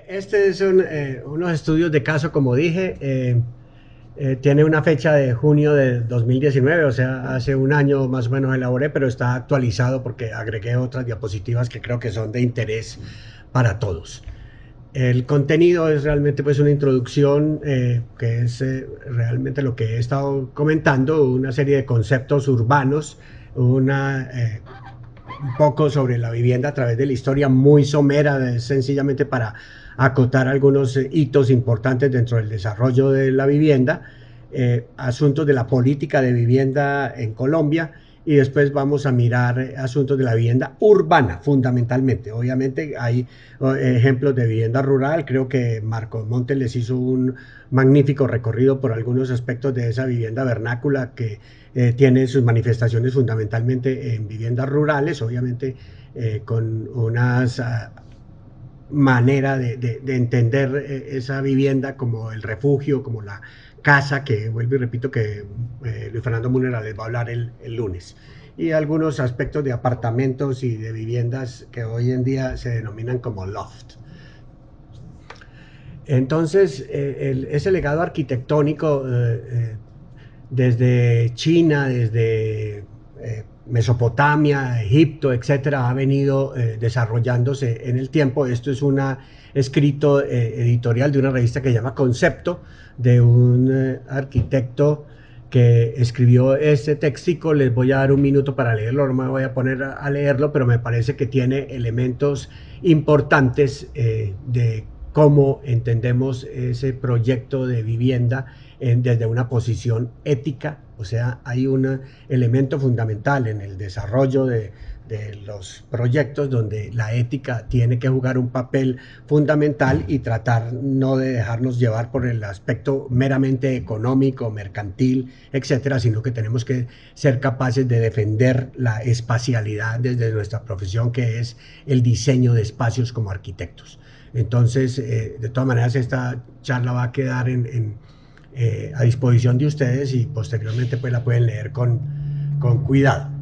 Este es unos estudios de caso, como dije. Tiene una fecha de junio de 2019, o sea, hace un año más o menos elaboré, pero está actualizado porque agregué otras diapositivas que creo que son de interés para todos. El contenido es realmente pues una introducción que es realmente lo que he estado comentando, una serie de conceptos urbanos, un poco sobre la vivienda a través de la historia muy somera, sencillamente para acotar algunos hitos importantes dentro del desarrollo de la vivienda, asuntos de la política de vivienda en Colombia, y después vamos a mirar asuntos de la vivienda urbana fundamentalmente. Obviamente hay ejemplos de vivienda rural, creo que Marcos Montes les hizo un magnífico recorrido por algunos aspectos de esa vivienda vernácula que tiene sus manifestaciones fundamentalmente en viviendas rurales, obviamente con unas manera de entender esa vivienda como el refugio, como la casa, que vuelvo y repito que Luis Fernando Múnera les va a hablar el lunes. Y algunos aspectos de apartamentos y de viviendas que hoy en día se denominan como loft. Entonces, ese legado arquitectónico desde China, desde Mesopotamia, Egipto, etcétera, ha venido desarrollándose en el tiempo. Esto es un escrito editorial de una revista que se llama Concepto, de un arquitecto que escribió este textico. Les voy a dar un minuto para leerlo, no me voy a poner a leerlo, pero me parece que tiene elementos importantes de cómo entendemos ese proyecto de vivienda desde una posición ética. O sea, hay un elemento fundamental en el desarrollo de los proyectos donde la ética tiene que jugar un papel fundamental y tratar no de dejarnos llevar por el aspecto meramente económico, mercantil, etcétera, sino que tenemos que ser capaces de defender la espacialidad desde nuestra profesión, que es el diseño de espacios como arquitectos. Entonces, de todas maneras, esta charla va a quedar a disposición de ustedes y posteriormente pues la pueden leer con cuidado.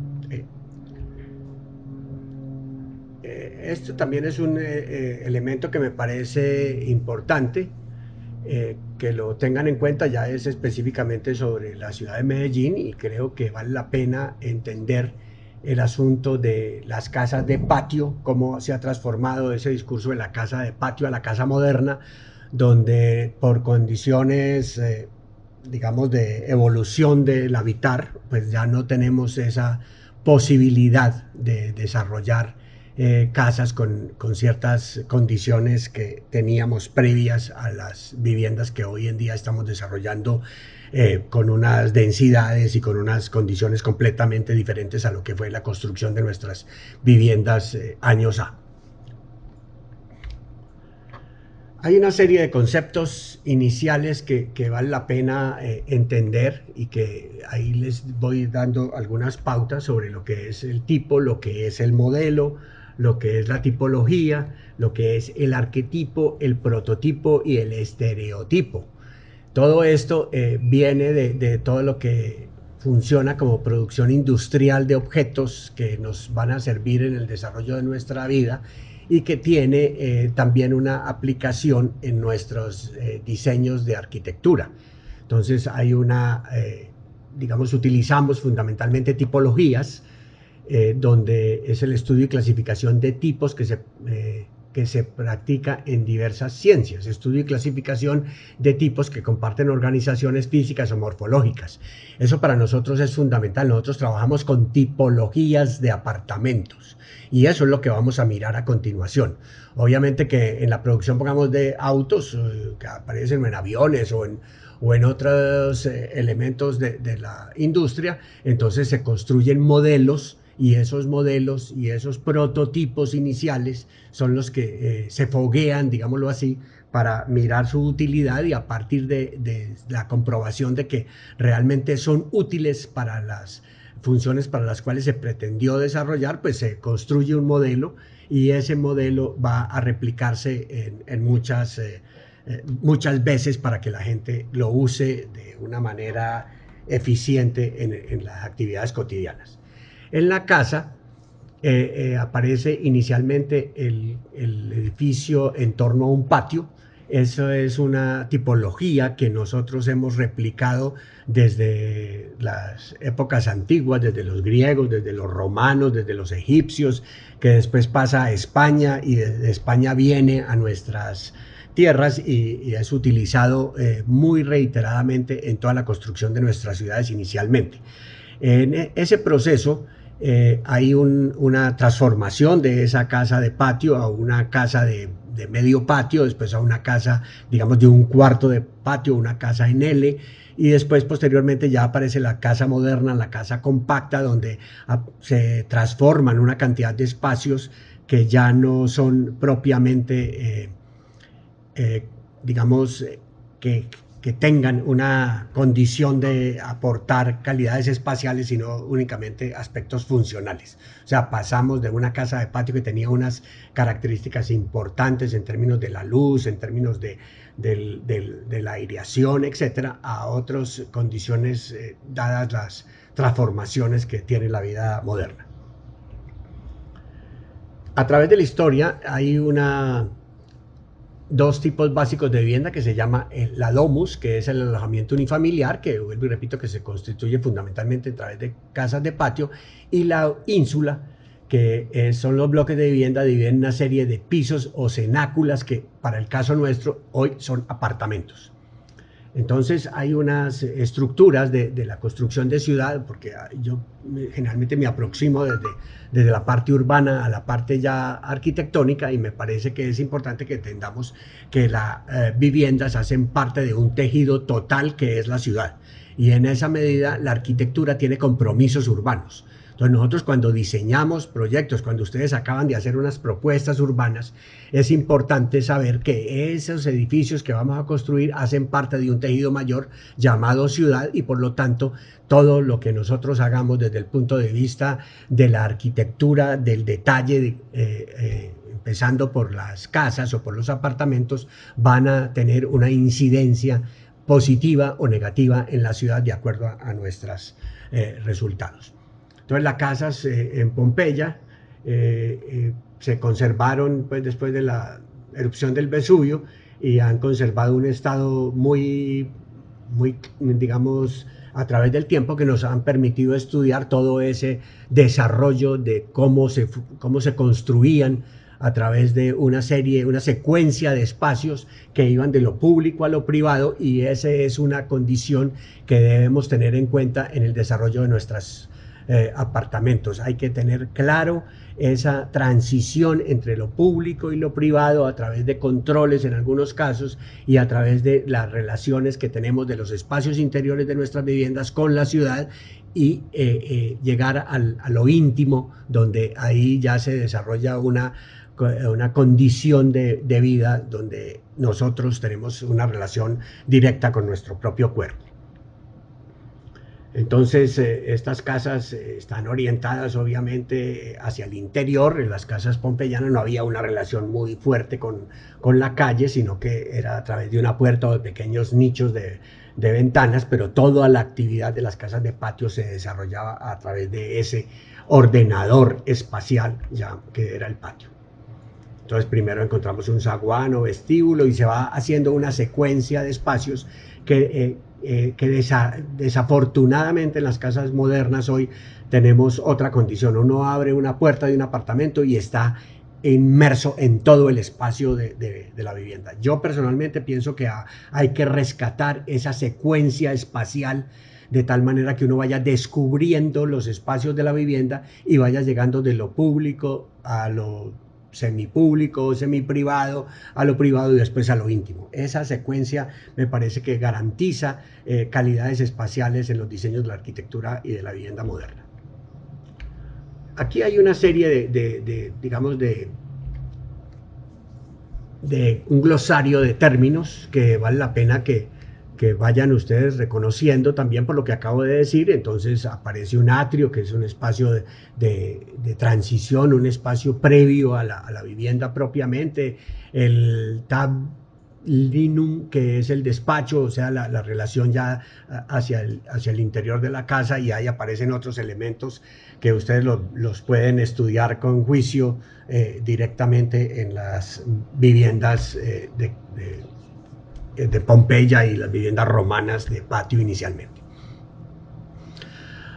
Esto también es un elemento que me parece importante que lo tengan en cuenta. Ya es específicamente sobre la ciudad de Medellín, y creo que vale la pena entender el asunto de las casas de patio, cómo se ha transformado ese discurso de la casa de patio a la casa moderna, donde por condiciones digamos de evolución del habitar, pues ya no tenemos esa posibilidad de desarrollar casas con ciertas condiciones que teníamos previas a las viviendas que hoy en día estamos desarrollando con unas densidades y con unas condiciones completamente diferentes a lo que fue la construcción de nuestras viviendas años A. Hay una serie de conceptos iniciales que vale la pena entender, y que ahí les voy dando algunas pautas sobre lo que es el tipo, lo que es el modelo, lo que es la tipología, lo que es el arquetipo, el prototipo y el estereotipo. Todo esto viene de todo lo que funciona como producción industrial de objetos que nos van a servir en el desarrollo de nuestra vida, y que tiene también una aplicación en nuestros diseños de arquitectura. Entonces hay digamos, utilizamos fundamentalmente tipologías, donde es el estudio y clasificación de tipos que se practica en diversas ciencias, estudio y clasificación de tipos que comparten organizaciones físicas o morfológicas. Eso para nosotros es fundamental. Nosotros trabajamos con tipologías de apartamentos, y eso es lo que vamos a mirar a continuación. Obviamente que en la producción, pongamos, de autos que aparecen en aviones o en otros elementos de la industria, entonces se construyen modelos, y esos modelos y esos prototipos iniciales son los que se foguean, digámoslo así, para mirar su utilidad, y a partir de la comprobación de que realmente son útiles para las funciones para las cuales se pretendió desarrollar, pues se construye un modelo, y ese modelo va a replicarse en muchas veces para que la gente lo use de una manera eficiente en las actividades cotidianas. En la casa aparece inicialmente el edificio en torno a un patio. Eso es una tipología que nosotros hemos replicado desde las épocas antiguas, desde los griegos, desde los romanos, desde los egipcios, que después pasa a España y de España viene a nuestras tierras y es utilizado muy reiteradamente en toda la construcción de nuestras ciudades inicialmente. En ese proceso hay una transformación de esa casa de patio a una casa de medio patio, después a una casa, digamos, de un cuarto de patio, una casa en L, y después posteriormente ya aparece la casa moderna, la casa compacta, donde se transforman una cantidad de espacios que ya no son propiamente digamos, que tengan una condición de aportar calidades espaciales, sino únicamente aspectos funcionales. O sea, pasamos de una casa de patio que tenía unas características importantes en términos de la luz, en términos de la aireación, etcétera, a otras condiciones dadas las transformaciones que tiene la vida moderna. A través de la historia hay dos tipos básicos de vivienda que se llama la domus, que es el alojamiento unifamiliar, que vuelvo y repito que se constituye fundamentalmente a través de casas de patio, y la ínsula, que son los bloques de vivienda divididos en una serie de pisos o cenáculas que para el caso nuestro hoy son apartamentos. Entonces hay unas estructuras de la construcción de ciudad, porque yo generalmente me aproximo desde la parte urbana a la parte ya arquitectónica, y me parece que es importante que entendamos que las viviendas hacen parte de un tejido total que es la ciudad, y en esa medida la arquitectura tiene compromisos urbanos. Entonces nosotros cuando diseñamos proyectos, cuando ustedes acaban de hacer unas propuestas urbanas, es importante saber que esos edificios que vamos a construir hacen parte de un tejido mayor llamado ciudad, y por lo tanto todo lo que nosotros hagamos desde el punto de vista de la arquitectura, del detalle, empezando por las casas o por los apartamentos, van a tener una incidencia positiva o negativa en la ciudad de acuerdo a nuestros resultados. Entonces las casas en Pompeya se conservaron pues, después de la erupción del Vesubio, y han conservado un estado muy, digamos, a través del tiempo, que nos han permitido estudiar todo ese desarrollo de cómo se construían a través de una secuencia de espacios que iban de lo público a lo privado, y esa es una condición que debemos tener en cuenta en el desarrollo de nuestras apartamentos. Hay que tener claro esa transición entre lo público y lo privado a través de controles en algunos casos, y a través de las relaciones que tenemos de los espacios interiores de nuestras viviendas con la ciudad, y llegar a lo íntimo, donde ahí ya se desarrolla una condición de vida donde nosotros tenemos una relación directa con nuestro propio cuerpo. Entonces, estas casas están orientadas obviamente hacia el interior. En las casas pompeyanas no había una relación muy fuerte con la calle, sino que era a través de una puerta o de pequeños nichos de ventanas, pero toda la actividad de las casas de patio se desarrollaba a través de ese ordenador espacial ya que era el patio. Entonces primero encontramos un zaguán o vestíbulo, y se va haciendo una secuencia de espacios que desafortunadamente en las casas modernas hoy tenemos otra condición. Uno abre una puerta de un apartamento y está inmerso en todo el espacio de la vivienda. Yo personalmente pienso que hay que rescatar esa secuencia espacial, de tal manera que uno vaya descubriendo los espacios de la vivienda y vaya llegando de lo público a lo semipúblico, semiprivado, a lo privado y después a lo íntimo. Esa secuencia me parece que garantiza calidades espaciales en los diseños de la arquitectura y de la vivienda moderna. Aquí hay una serie digamos, de un glosario de términos que vale la pena que vayan ustedes reconociendo también por lo que acabo de decir. Entonces aparece un atrio, que es un espacio de transición, un espacio previo a la vivienda propiamente. El tab linum, que es el despacho, o sea, la relación ya hacia el interior de la casa, y ahí aparecen otros elementos que ustedes los pueden estudiar con juicio directamente en las viviendas de Pompeya y las viviendas romanas de patio inicialmente.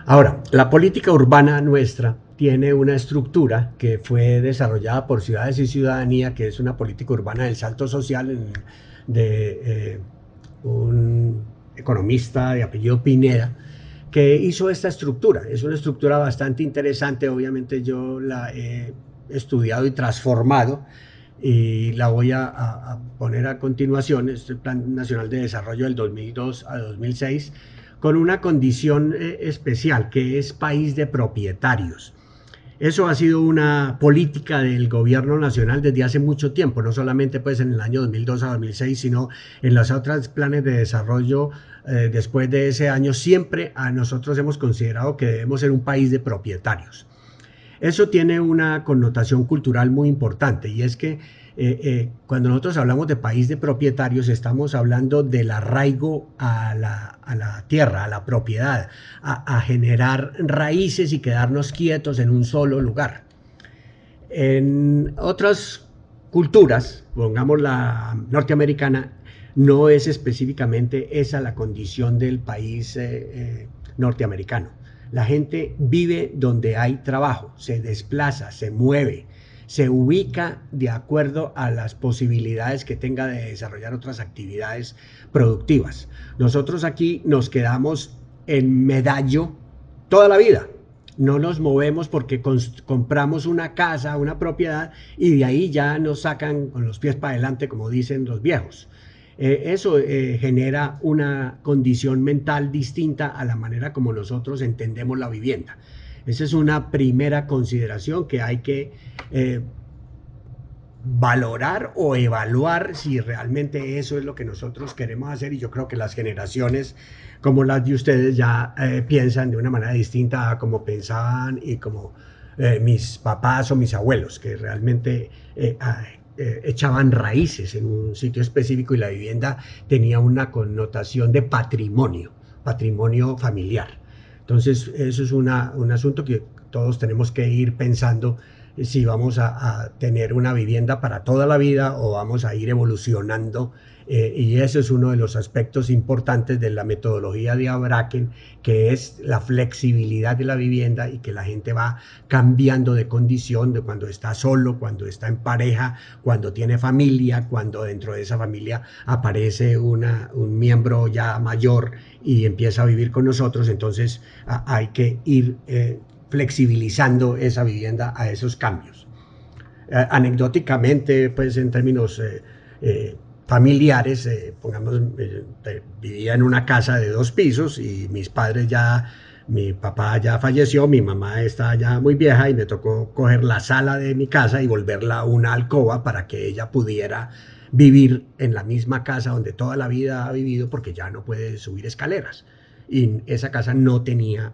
Ahora, la política urbana nuestra tiene una estructura que fue desarrollada por Ciudades y Ciudadanía, que es una política urbana del salto social de un economista de apellido Pineda, que hizo esta estructura. Es una estructura bastante interesante, obviamente yo la he estudiado y transformado, y la voy a poner a continuación. Es el Plan Nacional de Desarrollo del 2002 a 2006, con una condición especial, que es país de propietarios. Eso ha sido una política del gobierno nacional desde hace mucho tiempo, no solamente pues en el año 2002 a 2006, sino en los otros planes de desarrollo después de ese año. Siempre a nosotros hemos considerado que debemos ser un país de propietarios. Eso tiene una connotación cultural muy importante, y es que cuando nosotros hablamos de país de propietarios, estamos hablando del arraigo a la tierra, a la propiedad, a generar raíces y quedarnos quietos en un solo lugar. En otras culturas, pongamos la norteamericana, no es específicamente esa la condición del país norteamericano. La gente vive donde hay trabajo, se desplaza, se mueve, se ubica de acuerdo a las posibilidades que tenga de desarrollar otras actividades productivas. Nosotros aquí nos quedamos en Medallo toda la vida. No nos movemos porque compramos una casa, una propiedad, y de ahí ya nos sacan con los pies para adelante, como dicen los viejos. Eso genera una condición mental distinta a la manera como nosotros entendemos la vivienda. Esa es una primera consideración que hay que valorar o evaluar si realmente eso es lo que nosotros queremos hacer, y yo creo que las generaciones como las de ustedes ya piensan de una manera distinta a como pensaban y como mis papás o mis abuelos, que realmente echaban raíces en un sitio específico, y la vivienda tenía una connotación de patrimonio familiar. Entonces eso es un asunto que todos tenemos que ir pensando, si vamos a tener una vivienda para toda la vida o vamos a ir evolucionando. Y eso es uno de los aspectos importantes de la metodología de Abraken, que es la flexibilidad de la vivienda, y que la gente va cambiando de condición, de cuando está solo, cuando está en pareja, cuando tiene familia, cuando dentro de esa familia aparece un miembro ya mayor y empieza a vivir con nosotros. Entonces hay que ir flexibilizando esa vivienda a esos cambios. Anecdóticamente, pues en términos familiares, pongamos, vivía en una casa de 2 pisos, y mi papá ya falleció, mi mamá está ya muy vieja, y me tocó coger la sala de mi casa y volverla una alcoba para que ella pudiera vivir en la misma casa donde toda la vida ha vivido, porque ya no puede subir escaleras. Y esa casa no tenía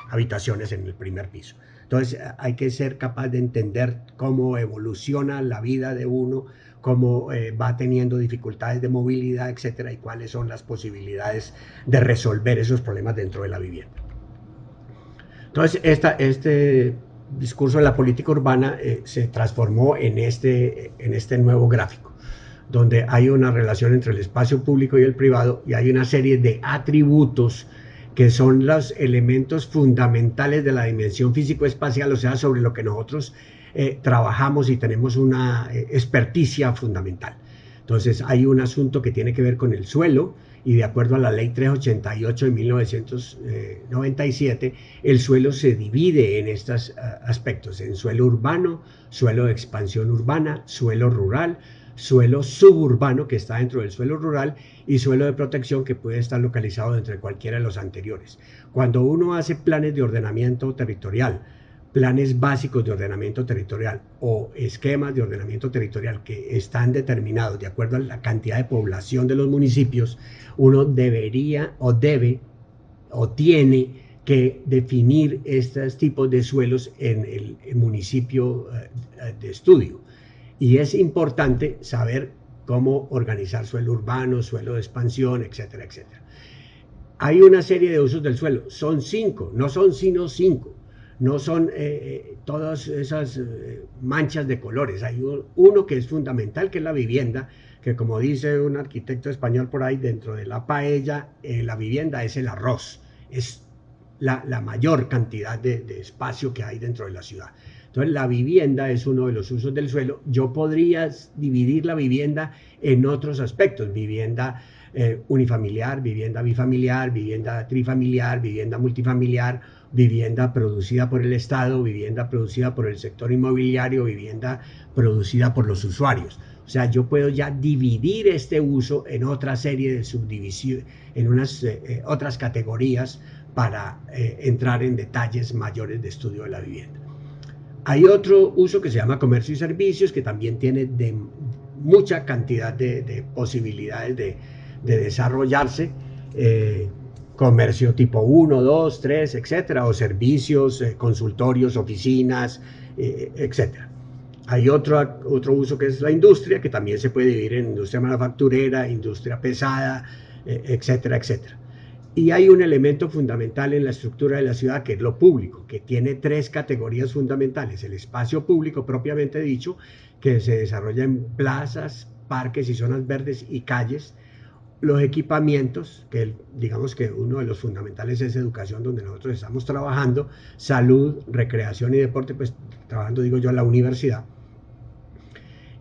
habitaciones en el primer piso. Entonces hay que ser capaz de entender cómo evoluciona la vida de uno, cómo va teniendo dificultades de movilidad, etcétera, y cuáles son las posibilidades de resolver esos problemas dentro de la vivienda. Entonces este discurso de la política urbana se transformó en este nuevo gráfico, donde hay una relación entre el espacio público y el privado, y hay una serie de atributos que son los elementos fundamentales de la dimensión físico-espacial, o sea, sobre lo que nosotros trabajamos y tenemos una experticia fundamental. Entonces hay un asunto que tiene que ver con el suelo, y de acuerdo a la ley 388 de 1997, el suelo se divide en estos aspectos: en suelo urbano, suelo de expansión urbana, suelo rural, suelo suburbano, que está dentro del suelo rural, y suelo de protección, que puede estar localizado dentro de cualquiera de los anteriores. Cuando uno hace planes de ordenamiento territorial, planes básicos de ordenamiento territorial o esquemas de ordenamiento territorial que están determinados de acuerdo a la cantidad de población de los municipios, uno debería o debe o tiene que definir estos tipos de suelos en el municipio de estudio. Y es importante saber cómo organizar suelo urbano, suelo de expansión, etcétera, etcétera. Hay una serie de usos del suelo, son 5, no son sino 5, no son todas esas manchas de colores. Hay uno que es fundamental, que es la vivienda, que como dice un arquitecto español por ahí, dentro de la paella, la vivienda es el arroz, es la mayor cantidad de espacio que hay dentro de la ciudad. Entonces la vivienda es uno de los usos del suelo. Yo podría dividir la vivienda en otros aspectos, vivienda unifamiliar, vivienda bifamiliar, vivienda trifamiliar, vivienda multifamiliar, vivienda producida por el Estado, vivienda producida por el sector inmobiliario, vivienda producida por los usuarios. O sea, yo puedo ya dividir este uso en otra serie de subdivisiones, en unas otras categorías para entrar en detalles mayores de estudio de la vivienda. Hay otro uso que se llama comercio y servicios, que también tiene mucha cantidad de posibilidades de desarrollarse, comercio tipo 1, 2, 3, etcétera, o servicios, consultorios, oficinas, etcétera. Hay otro uso que es la industria, que también se puede dividir en industria manufacturera, industria pesada, etcétera, etcétera. Y hay un elemento fundamental en la estructura de la ciudad, que es lo público, que tiene 3 categorías fundamentales. El espacio público propiamente dicho, que se desarrolla en plazas, parques y zonas verdes y calles. Los equipamientos, que digamos que uno de los fundamentales es educación, donde nosotros estamos trabajando, salud, recreación y deporte, pues trabajando, digo yo, en la universidad.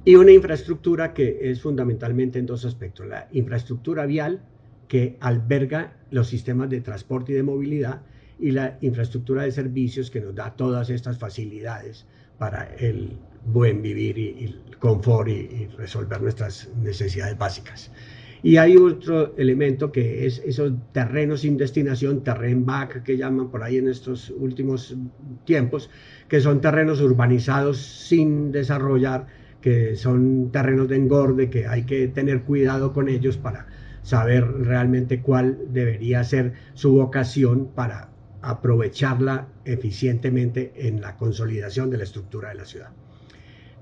Y una infraestructura que es fundamentalmente en 2 aspectos: la infraestructura vial, que alberga los sistemas de transporte y de movilidad, y la infraestructura de servicios, que nos da todas estas facilidades para el buen vivir y el confort y resolver nuestras necesidades básicas. Y hay otro elemento que es esos terrenos sin destinación, terrain back, que llaman por ahí en estos últimos tiempos, que son terrenos urbanizados sin desarrollar, que son terrenos de engorde, que hay que tener cuidado con ellos para saber realmente cuál debería ser su vocación para aprovecharla eficientemente en la consolidación de la estructura de la ciudad.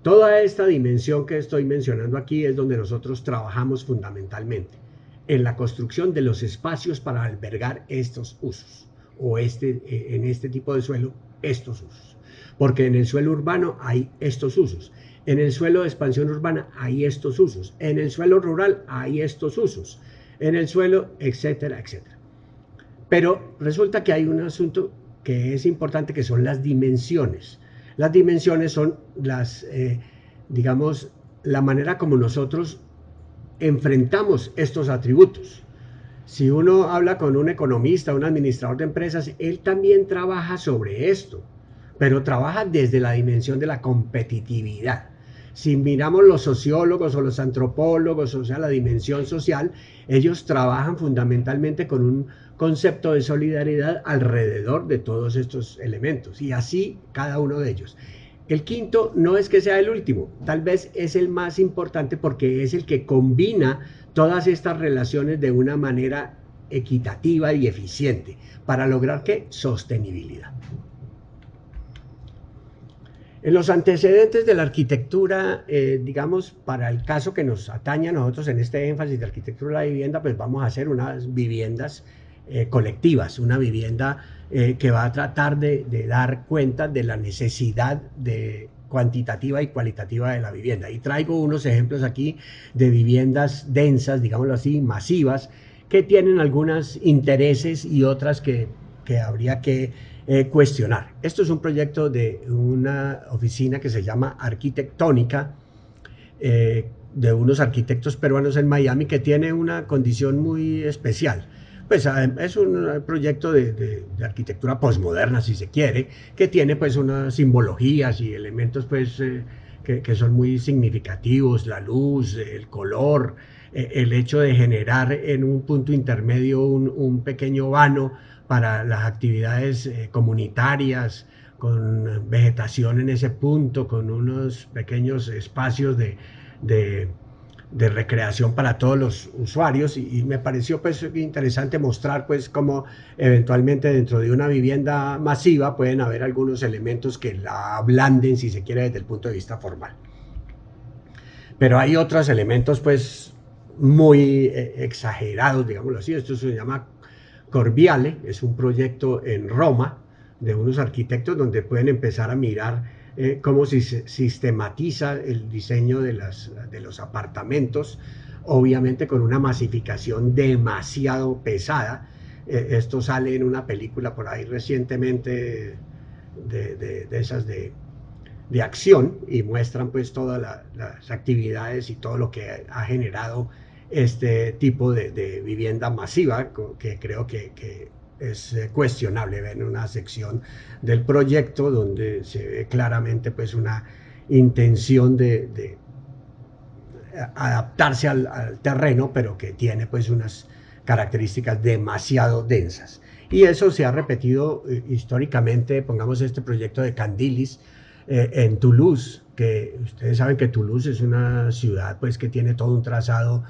Toda esta dimensión que estoy mencionando aquí es donde nosotros trabajamos fundamentalmente, en la construcción de los espacios para albergar estos usos, o en este tipo de suelo, estos usos. Porque en el suelo urbano hay estos usos, en el suelo de expansión urbana hay estos usos, en el suelo rural hay estos usos, en el suelo, etcétera, etcétera. Pero resulta que hay un asunto que es importante, que son las dimensiones. Las dimensiones son digamos, la manera como nosotros enfrentamos estos atributos. Si uno habla con un economista, un administrador de empresas, él también trabaja sobre esto, pero trabaja desde la dimensión de la competitividad. Si miramos los sociólogos o los antropólogos, o sea, la dimensión social, ellos trabajan fundamentalmente con un concepto de solidaridad alrededor de todos estos elementos, y así cada uno de ellos. El quinto no es que sea el último, tal vez es el más importante, porque es el que combina todas estas relaciones de una manera equitativa y eficiente para lograr ¿qué? Sostenibilidad. En los antecedentes de la arquitectura, digamos, para el caso que nos atañe a nosotros en este énfasis de arquitectura de la vivienda, pues vamos a hacer unas viviendas colectivas, una vivienda que va a tratar de dar cuenta de la necesidad cuantitativa y cualitativa de la vivienda. Y traigo unos ejemplos aquí de viviendas densas, digámoslo así, masivas, que tienen algunos intereses y otras que habría que cuestionar. Esto es un proyecto de una oficina que se llama Arquitectónica, de unos arquitectos peruanos en Miami, que tiene una condición muy especial. Pues es un proyecto de arquitectura posmoderna, si se quiere, que tiene pues unas simbologías y elementos pues que son muy significativos: la luz, el color, el hecho de generar en un punto intermedio un pequeño vano para las actividades comunitarias, con vegetación en ese punto, con unos pequeños espacios de recreación para todos los usuarios, y me pareció pues interesante mostrar pues cómo eventualmente dentro de una vivienda masiva pueden haber algunos elementos que la ablanden, si se quiere, desde el punto de vista formal. Pero hay otros elementos pues muy exagerados, digámoslo así. Esto se llama Corviale, es un proyecto en Roma de unos arquitectos donde pueden empezar a mirar cómo se sistematiza el diseño de los apartamentos, obviamente con una masificación demasiado pesada. Esto sale en una película por ahí recientemente de esas de acción y muestran pues todas las actividades y todo lo que ha generado este tipo de vivienda masiva, que creo que es cuestionable. Ver en una sección del proyecto donde se ve claramente pues una intención de adaptarse al terreno, pero que tiene pues unas características demasiado densas. Y eso se ha repetido históricamente. Pongamos este proyecto de Candilis en Toulouse, que ustedes saben que Toulouse es una ciudad pues que tiene todo un trazado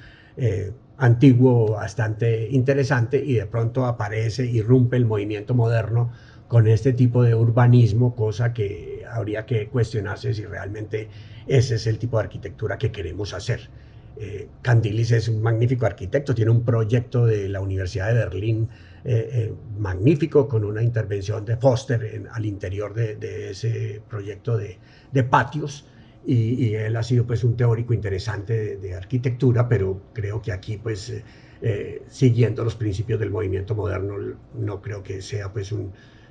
antiguo bastante interesante, y de pronto aparece, irrumpe el movimiento moderno con este tipo de urbanismo, cosa que habría que cuestionarse si realmente ese es el tipo de arquitectura que queremos hacer. Candilis es un magnífico arquitecto, tiene un proyecto de la Universidad de Berlín magnífico, con una intervención de Foster al interior de ese proyecto de patios, y él ha sido pues un teórico interesante de arquitectura, pero creo que aquí pues siguiendo los principios del movimiento moderno, no creo que sea pues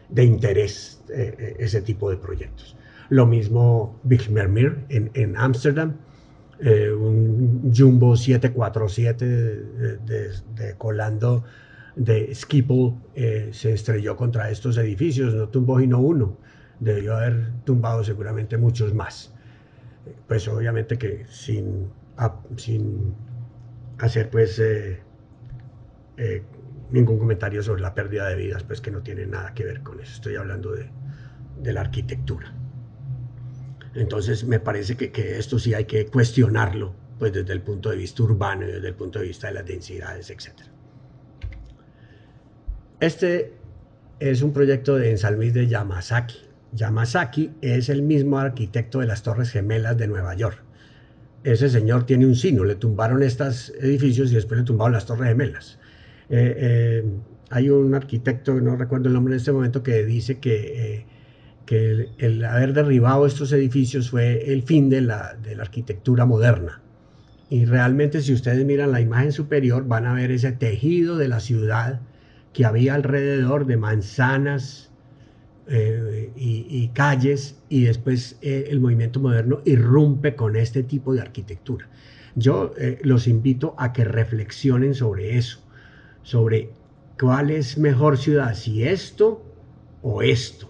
de interés ese tipo de proyectos. Lo mismo Bijlmermeer en Ámsterdam, un Jumbo 747 colando de Schiphol se estrelló contra estos edificios, no tumbó sino uno, debió haber tumbado seguramente muchos más. Pues obviamente que sin hacer pues ningún comentario sobre la pérdida de vidas, pues que no tiene nada que ver con eso. Estoy hablando de la arquitectura. Entonces me parece que esto sí hay que cuestionarlo pues desde el punto de vista urbano y desde el punto de vista de las densidades, etc. Este es un proyecto de San Luis de Yamasaki. Yamasaki es el mismo arquitecto de las Torres Gemelas de Nueva York. Ese señor tiene un sino, le tumbaron estos edificios y después le tumbaron las Torres Gemelas. Hay un arquitecto, no recuerdo el nombre en este momento, que dice que el haber derribado estos edificios fue el fin de la arquitectura moderna. Y realmente, si ustedes miran la imagen superior, van a ver ese tejido de la ciudad que había alrededor de manzanas y calles, y después el movimiento moderno irrumpe con este tipo de arquitectura. Yo los invito a que reflexionen sobre eso, sobre cuál es mejor ciudad, si esto o esto.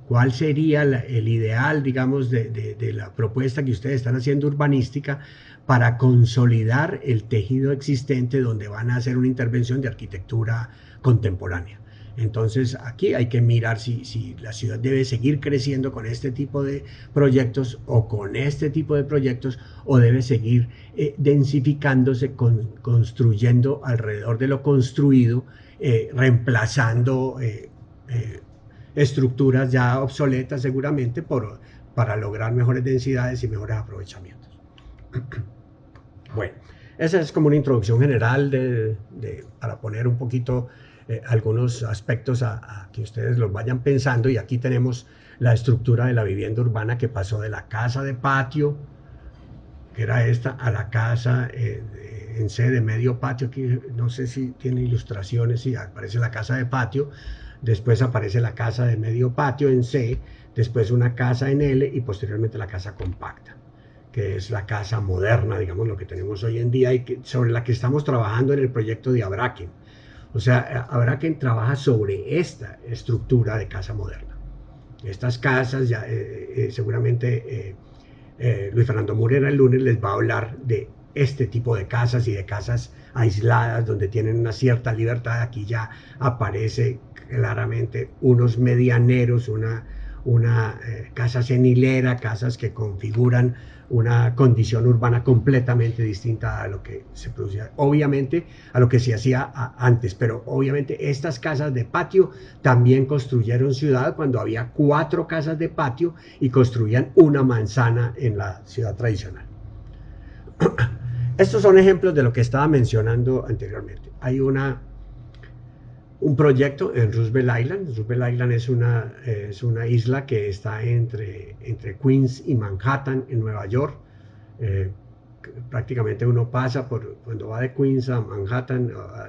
¿Cuál sería el ideal, digamos, de la propuesta que ustedes están haciendo urbanística para consolidar el tejido existente donde van a hacer una intervención de arquitectura contemporánea? Entonces aquí hay que mirar si la ciudad debe seguir creciendo con este tipo de proyectos o con este tipo de proyectos, o debe seguir densificándose, construyendo alrededor de lo construido, reemplazando estructuras ya obsoletas seguramente para lograr mejores densidades y mejores aprovechamientos. Bueno, esa es como una introducción general para poner un poquito algunos aspectos a que ustedes los vayan pensando. Y aquí tenemos la estructura de la vivienda urbana, que pasó de la casa de patio, que era esta, a la casa en C de medio patio. Aquí no sé si tiene ilustraciones, sí, aparece la casa de patio. Después aparece la casa de medio patio en C, después una casa en L y posteriormente la casa compacta, que es la casa moderna, digamos, lo que tenemos hoy en día, y sobre la que estamos trabajando en el proyecto de Abraken. O sea, Abraken trabaja sobre esta estructura de casa moderna. Estas casas, ya seguramente Luis Fernando Murera el lunes les va a hablar de este tipo de casas y de casas aisladas donde tienen una cierta libertad. Aquí ya aparece claramente unos medianeros, una casas en hilera, casas que configuran una condición urbana completamente distinta a lo que se producía, obviamente a lo que se hacía antes. Pero obviamente estas casas de patio también construyeron ciudad cuando había 4 casas de patio y construían una manzana en la ciudad tradicional. Estos son ejemplos de lo que estaba mencionando anteriormente. Hay un proyecto en Roosevelt Island. Roosevelt Island es una isla que está entre Queens y Manhattan, en Nueva York. Prácticamente uno pasa cuando va de Queens a Manhattan, a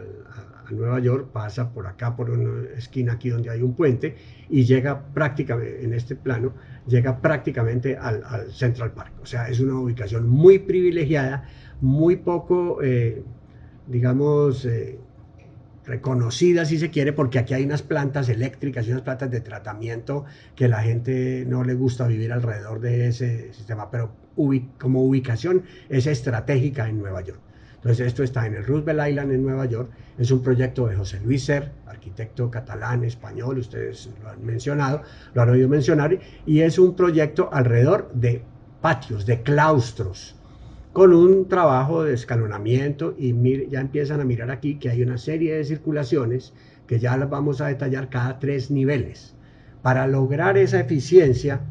Nueva York, pasa por acá, por una esquina aquí donde hay un puente, y llega prácticamente, en este plano, llega prácticamente al Central Park. O sea, es una ubicación muy privilegiada, muy poco, digamos, reconocida si se quiere, porque aquí hay unas plantas eléctricas y unas plantas de tratamiento que la gente no le gusta vivir alrededor de ese sistema, pero como ubicación es estratégica en Nueva York. Entonces esto está en el Roosevelt Island en Nueva York, es un proyecto de José Luis Ser, arquitecto catalán, español, ustedes lo han mencionado, lo han oído mencionar, y es un proyecto alrededor de patios, de claustros, con un trabajo de escalonamiento, y ya empiezan a mirar aquí que hay una serie de circulaciones que ya las vamos a detallar cada 3 niveles. Para lograr esa eficiencia,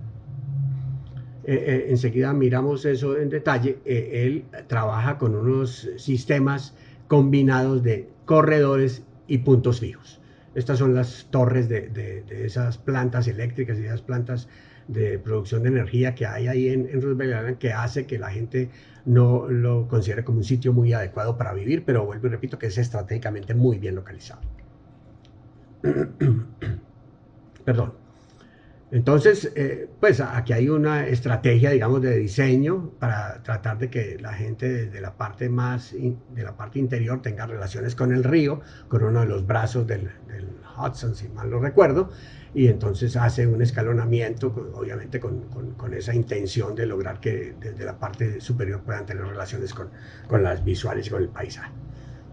enseguida miramos eso en detalle, él trabaja con unos sistemas combinados de corredores y puntos fijos. Estas son las torres de esas plantas eléctricas y esas plantas de producción de energía que hay ahí en Roosevelt Island, que hace que la gente no lo considere como un sitio muy adecuado para vivir, pero vuelvo y repito que es estratégicamente muy bien localizado. Perdón. Entonces, pues aquí hay una estrategia, digamos, de diseño para tratar de que la gente de la parte de la parte interior tenga relaciones con el río, con uno de los brazos del Hudson, si mal no recuerdo, y entonces hace un escalonamiento, obviamente con esa intención de lograr que desde la parte superior puedan tener relaciones con las visuales y con el paisaje.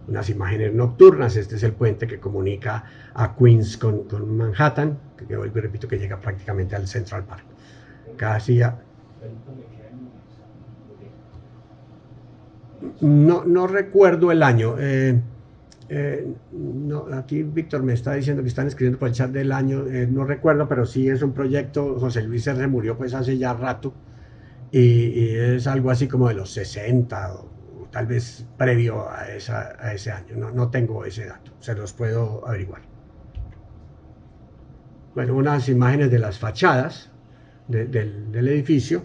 Unas imágenes nocturnas. Este es el puente que comunica a Queens con Manhattan, que vuelvo y repito que llega prácticamente al Central Park. Casi no recuerdo el año. No, aquí Víctor me está diciendo que están escribiendo por el chat del año, no recuerdo, pero sí es un proyecto. José Luis se murió pues hace ya rato, y es algo así como de los 60 o tal vez previo a ese año. No tengo ese dato, se los puedo averiguar. Bueno, unas imágenes de las fachadas del edificio,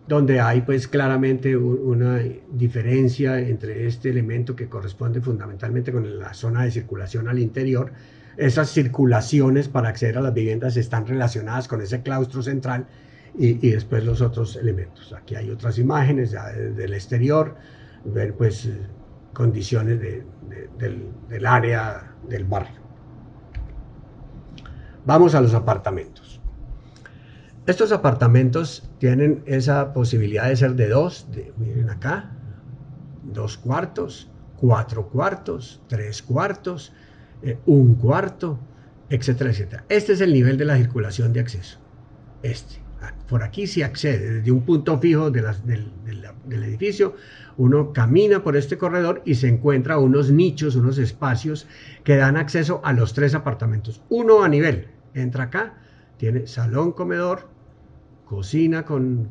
donde hay pues claramente una diferencia entre este elemento que corresponde fundamentalmente con la zona de circulación al interior. Esas circulaciones para acceder a las viviendas están relacionadas con ese claustro central, y después los otros elementos. Aquí hay otras imágenes ya del exterior, ver pues condiciones del área del barrio. Vamos a los apartamentos. Estos apartamentos tienen esa posibilidad de ser de miren acá, 2 cuartos, 4 cuartos, 3 cuartos, 1 cuarto, etcétera, etcétera. Este es el nivel de la circulación de acceso. Por aquí se accede desde un punto fijo del edificio. Uno camina por este corredor y se encuentra unos nichos, unos espacios que dan acceso a los 3 apartamentos. Uno a nivel, entra acá, tiene salón, comedor, cocina con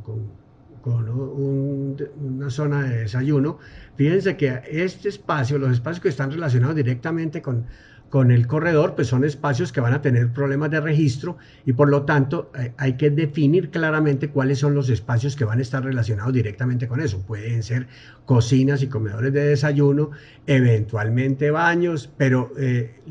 una zona de desayuno. Fíjense que este espacio, los espacios que están relacionados directamente con el corredor, pues son espacios que van a tener problemas de registro, y por lo tanto hay que definir claramente cuáles son los espacios que van a estar relacionados directamente con eso. Pueden ser cocinas y comedores de desayuno, eventualmente baños, pero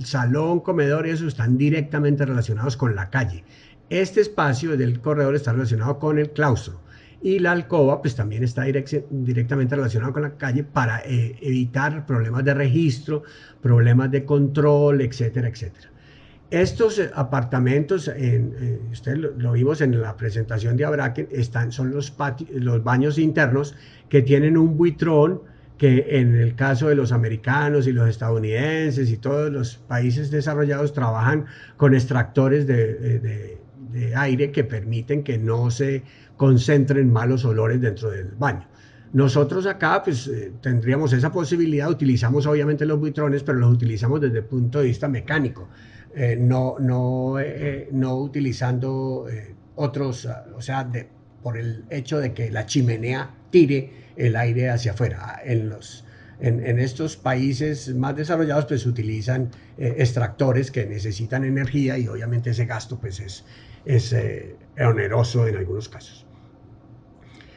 salón, comedor y eso están directamente relacionados con la calle. Este espacio del corredor está relacionado con el claustro, y la alcoba pues también está directamente relacionada con la calle para evitar problemas de registro, problemas de control, etcétera, etcétera. Estos apartamentos, ustedes lo vimos en la presentación de Abraken, son los baños internos que tienen un buitrón, que en el caso de los americanos y los estadounidenses y todos los países desarrollados trabajan con extractores de aire que permiten que no se concentren malos olores dentro del baño. Nosotros acá pues tendríamos esa posibilidad, utilizamos obviamente los buitrones, pero los utilizamos desde el punto de vista mecánico, no utilizando otros, o sea, por el hecho de que la chimenea tire el aire hacia afuera. En estos países más desarrollados pues utilizan extractores que necesitan energía y obviamente ese gasto pues es oneroso en algunos casos.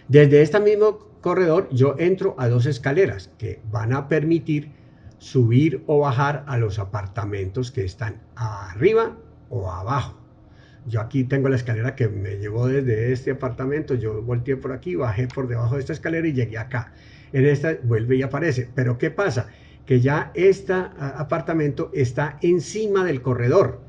Desde este mismo corredor yo entro a dos escaleras que van a permitir subir o bajar a los apartamentos que están arriba o abajo. Yo aquí tengo la escalera que me llevó desde este apartamento, yo volteé por aquí, bajé por debajo de esta escalera y llegué acá. En esta vuelve y aparece, pero ¿qué pasa? Que ya este apartamento está encima del corredor,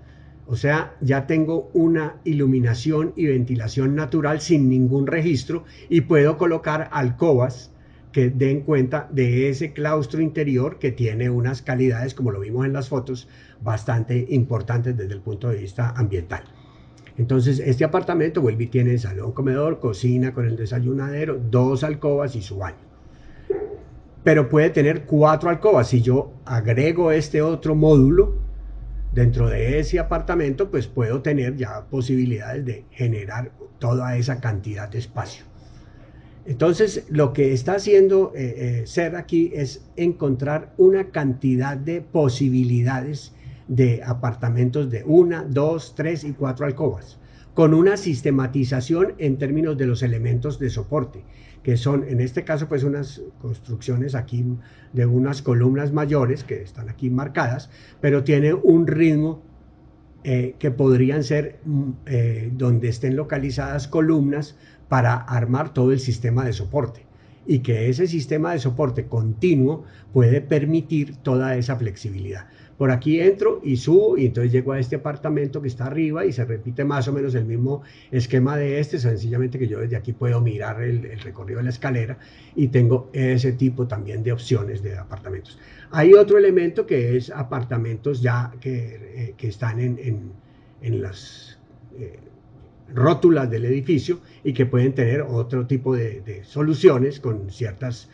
o sea, ya tengo una iluminación y ventilación natural sin ningún registro y puedo colocar alcobas que den cuenta de ese claustro interior que tiene unas calidades, como lo vimos en las fotos, bastante importantes desde el punto de vista ambiental. Entonces este apartamento vuelve y tiene salón, comedor, cocina con el desayunadero, dos alcobas y su baño. Pero puede tener 4 alcobas. Si yo agrego este otro módulo dentro de ese apartamento, pues puedo tener ya posibilidades de generar toda esa cantidad de espacio. Entonces lo que está haciendo SER aquí es encontrar una cantidad de posibilidades de apartamentos de 1, 2, 3 y 4 alcobas, con una sistematización en términos de los elementos de soporte, que son en este caso pues unas construcciones aquí de unas columnas mayores que están aquí marcadas, pero tiene un ritmo que podrían ser donde estén localizadas columnas para armar todo el sistema de soporte, y que ese sistema de soporte continuo puede permitir toda esa flexibilidad. Por aquí entro y subo y entonces llego a este apartamento que está arriba y se repite más o menos el mismo esquema de este, sencillamente que yo desde aquí puedo mirar el recorrido de la escalera y tengo ese tipo también de opciones de apartamentos. Hay otro elemento que es apartamentos ya que están en las rótulas del edificio y que pueden tener otro tipo de soluciones con ciertas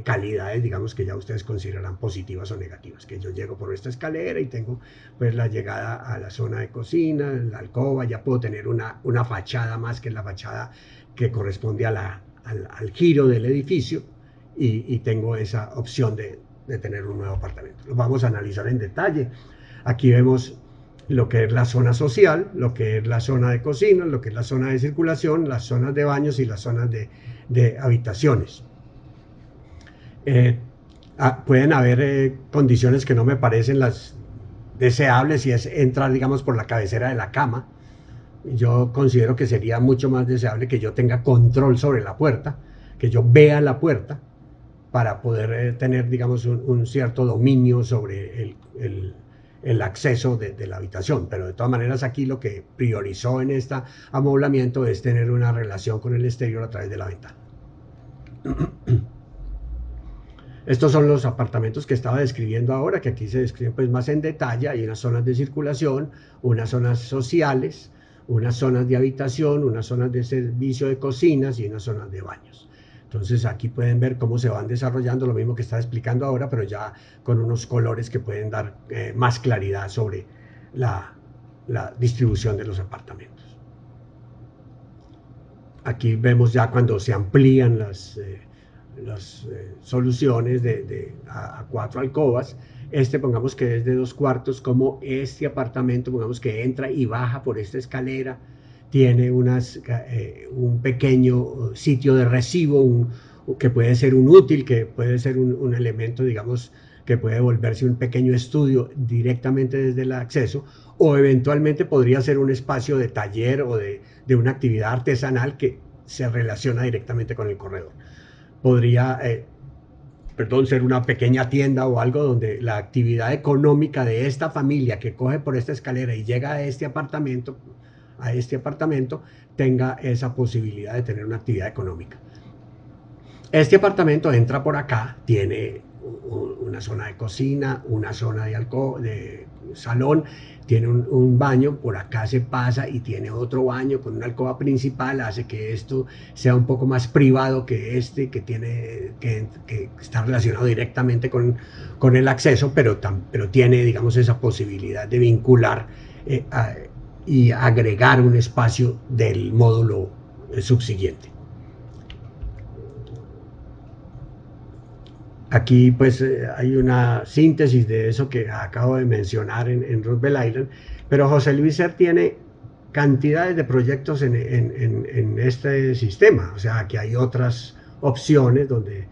calidades, digamos, que ya ustedes considerarán positivas o negativas, que yo llego por esta escalera y tengo pues la llegada a la zona de cocina, la alcoba, ya puedo tener una fachada más que la fachada que corresponde a al giro del edificio y tengo esa opción de tener un nuevo apartamento. Lo vamos a analizar en detalle. Aquí vemos lo que es la zona social, lo que es la zona de cocina, lo que es la zona de circulación, las zonas de baños y las zonas de habitaciones. Pueden haber condiciones que no me parecen las deseables, si es entrar, digamos, por la cabecera de la cama. Yo considero que sería mucho más deseable que yo tenga control sobre la puerta, que yo vea la puerta para poder tener, digamos, un cierto dominio sobre el acceso de la habitación. Pero de todas maneras aquí lo que priorizó en este amoblamiento es tener una relación con el exterior a través de la ventana. Estos son los apartamentos que estaba describiendo ahora, que aquí se describen pues más en detalle. Hay unas zonas de circulación, unas zonas sociales, unas zonas de habitación, unas zonas de servicio de cocinas y unas zonas de baños. Entonces aquí pueden ver cómo se van desarrollando, lo mismo que estaba explicando ahora, pero ya con unos colores que pueden dar más claridad sobre la distribución de los apartamentos. Aquí vemos ya cuando se amplían las soluciones a 4 alcobas. Pongamos que es de 2 cuartos, como este apartamento, pongamos que entra y baja por esta escalera, tiene un pequeño sitio de recibo, que puede ser un útil, que puede ser un elemento, digamos, que puede volverse un pequeño estudio directamente desde el acceso, o eventualmente podría ser un espacio de taller o de una actividad artesanal que se relaciona directamente con el corredor. Podría, ser una pequeña tienda o algo donde la actividad económica de esta familia que coge por esta escalera y llega a este apartamento, tenga esa posibilidad de tener una actividad económica. Este apartamento entra por acá, tiene una zona de cocina, una zona de salón, tiene un baño, por acá se pasa y tiene otro baño con una alcoba principal, hace que esto sea un poco más privado que que está relacionado directamente con el acceso, pero tiene, digamos, esa posibilidad de vincular y agregar un espacio del módulo subsiguiente. Aquí pues hay una síntesis de eso que acabo de mencionar en Roosevelt Island, pero José Luis Ser tiene cantidades de proyectos en este sistema, o sea que hay otras opciones donde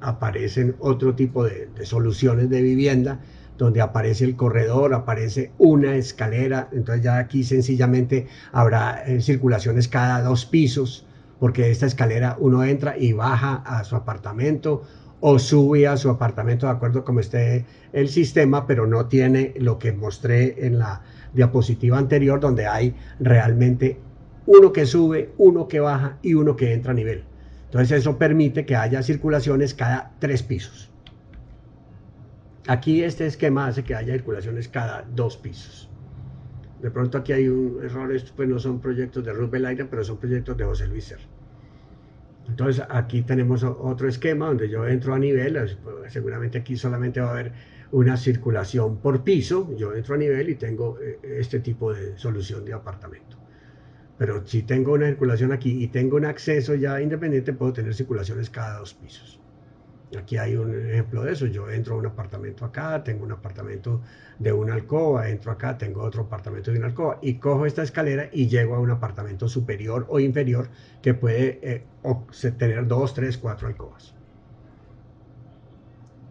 aparecen otro tipo de soluciones de vivienda, donde aparece el corredor, aparece una escalera, entonces ya aquí sencillamente habrá circulaciones cada 2 pisos, porque esta escalera uno entra y baja a su apartamento o sube a su apartamento de acuerdo como esté el sistema, pero no tiene lo que mostré en la diapositiva anterior, donde hay realmente uno que sube, uno que baja y uno que entra a nivel. Entonces eso permite que haya circulaciones cada 3 pisos. Aquí este esquema hace que haya circulaciones cada 2 pisos. De pronto aquí hay un error, estos pues no son proyectos de Roosevelt Island, pero son proyectos de José Luis Ser. Entonces aquí tenemos otro esquema donde yo entro a nivel, seguramente aquí solamente va a haber una circulación por piso, yo entro a nivel y tengo este tipo de solución de apartamento. Pero si tengo una circulación aquí y tengo un acceso ya independiente, puedo tener circulaciones cada 2 pisos. Aquí hay un ejemplo de eso, yo entro a un apartamento acá, tengo un apartamento de una alcoba, entro acá, tengo otro apartamento de una alcoba y cojo esta escalera y llego a un apartamento superior o inferior que puede tener 2, 3, 4 alcobas.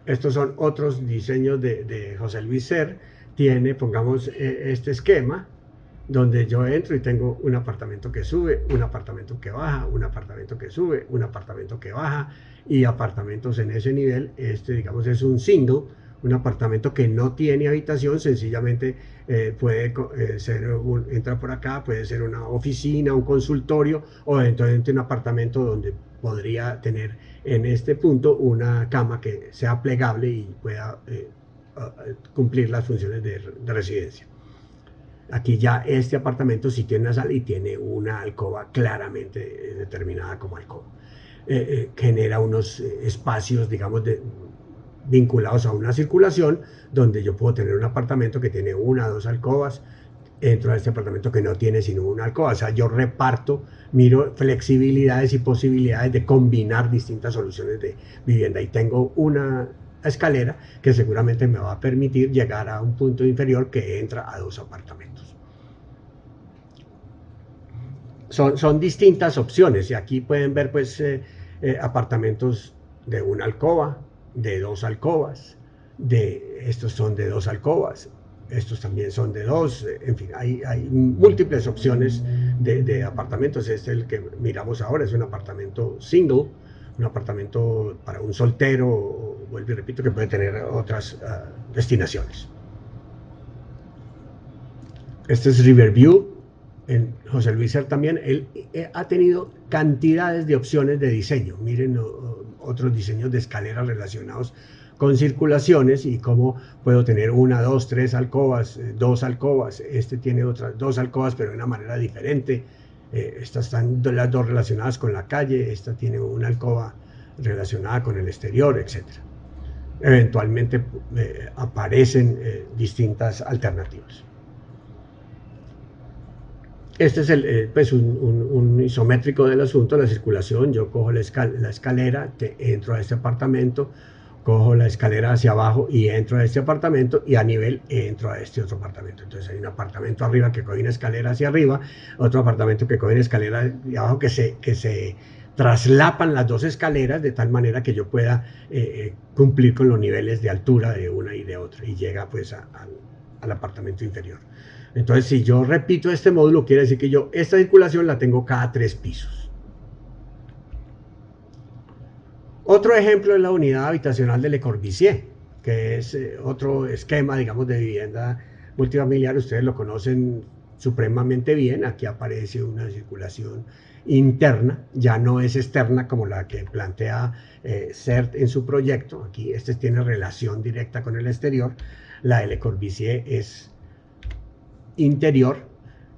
Estos son otros diseños de José Luis Ser, tiene, pongamos este esquema, donde yo entro y tengo un apartamento que sube, un apartamento que baja, un apartamento que sube, un apartamento que baja y apartamentos en ese nivel. Este, digamos, es un single, un apartamento que no tiene habitación, sencillamente puede ser, entra por acá, puede ser una oficina, un consultorio o dentro de un apartamento donde podría tener en este punto una cama que sea plegable y pueda cumplir las funciones de residencia. Aquí ya este apartamento sí tiene una sala y tiene una alcoba claramente determinada como alcoba. Genera unos espacios, digamos, vinculados a una circulación, donde yo puedo tener un apartamento que tiene 1 o 2 alcobas, entro a este apartamento que no tiene sino una alcoba. O sea, yo reparto, miro flexibilidades y posibilidades de combinar distintas soluciones de vivienda y tengo una escalera que seguramente me va a permitir llegar a un punto inferior que entra a 2 apartamentos. Son distintas opciones y aquí pueden ver pues apartamentos de una alcoba, de 2 alcobas, estos son de 2 alcobas, estos también son de 2, en fin, hay múltiples opciones de apartamentos. Este es el que miramos ahora, es un apartamento single, un apartamento para un soltero, vuelvo y repito, que puede tener otras destinaciones. Este es Riverview, en José Luis Ser también, él ha tenido cantidades de opciones de diseño. Miren otros diseños de escaleras relacionados con circulaciones y cómo puedo tener 1, 2, 3 alcobas, 2 alcobas. Este tiene otras 2 alcobas, pero de una manera diferente. Estas están las 2 relacionadas con la calle, esta tiene una alcoba relacionada con el exterior, etc. Eventualmente aparecen distintas alternativas. Este es pues un isométrico del asunto, la circulación. Yo cojo la escalera, entro a este apartamento, cojo la escalera hacia abajo y entro a este apartamento y a nivel entro a este otro apartamento. Entonces hay un apartamento arriba que coge una escalera hacia arriba, otro apartamento que coge una escalera de abajo, que se traslapan las 2 escaleras de tal manera que yo pueda cumplir con los niveles de altura de una y de otra y llega pues al apartamento inferior. Entonces, si yo repito este módulo, quiere decir que yo esta circulación la tengo cada 3 pisos. Otro ejemplo es la unidad habitacional de Le Corbusier, que es otro esquema, digamos, de vivienda multifamiliar. Ustedes lo conocen supremamente bien. Aquí aparece una circulación interna, ya no es externa como la que plantea Ser en su proyecto. Aquí este tiene relación directa con el exterior. La de Le Corbusier es interior,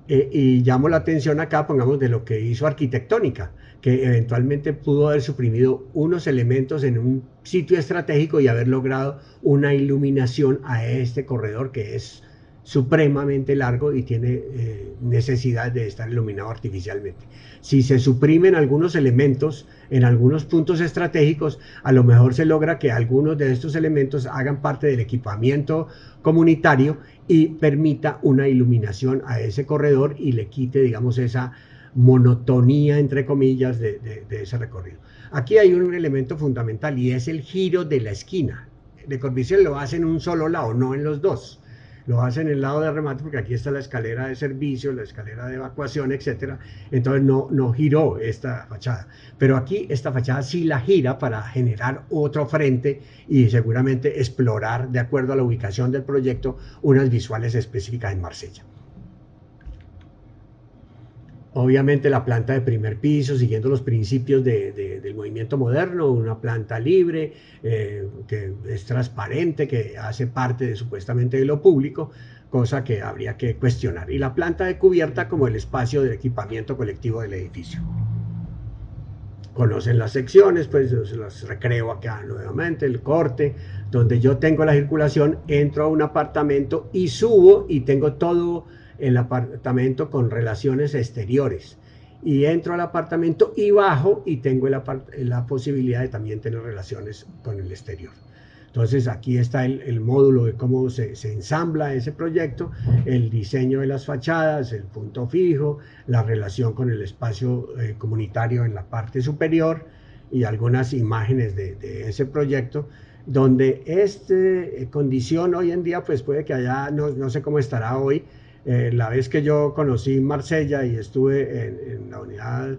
y llamo la atención acá, pongamos, de lo que hizo arquitectónica, que eventualmente pudo haber suprimido unos elementos en un sitio estratégico y haber logrado una iluminación a este corredor que es supremamente largo y tiene necesidad de estar iluminado artificialmente. Si se suprimen algunos elementos en algunos puntos estratégicos, a lo mejor se logra que algunos de estos elementos hagan parte del equipamiento comunitario y permita una iluminación a ese corredor y le quite, digamos, esa monotonía, entre comillas, de ese recorrido. Aquí hay un elemento fundamental y es el giro de la esquina. Le Corbusier lo hace en un solo lado, no en los dos. Lo hace en el lado de remate porque aquí está la escalera de servicio, la escalera de evacuación, etcétera. Entonces no giró esta fachada. Pero aquí esta fachada sí la gira para generar otro frente y seguramente explorar, de acuerdo a la ubicación del proyecto, unas visuales específicas en Marsella. Obviamente la planta de primer piso, siguiendo los principios del movimiento moderno, una planta libre, que es transparente, que hace parte supuestamente de lo público, cosa que habría que cuestionar. Y la planta de cubierta como el espacio de equipamiento colectivo del edificio. Conocen las secciones, pues las recreo acá nuevamente, el corte, donde yo tengo la circulación, entro a un apartamento y subo y tengo todo el apartamento con relaciones exteriores, y entro al apartamento y bajo y tengo la posibilidad de también tener relaciones con el exterior. Entonces aquí está el módulo de cómo se ensambla ese proyecto, el diseño de las fachadas, el punto fijo, la relación con el espacio comunitario en la parte superior y algunas imágenes de ese proyecto, donde esta condición hoy en día pues puede que allá, no sé cómo estará hoy. La vez que yo conocí Marsella y estuve en la unidad,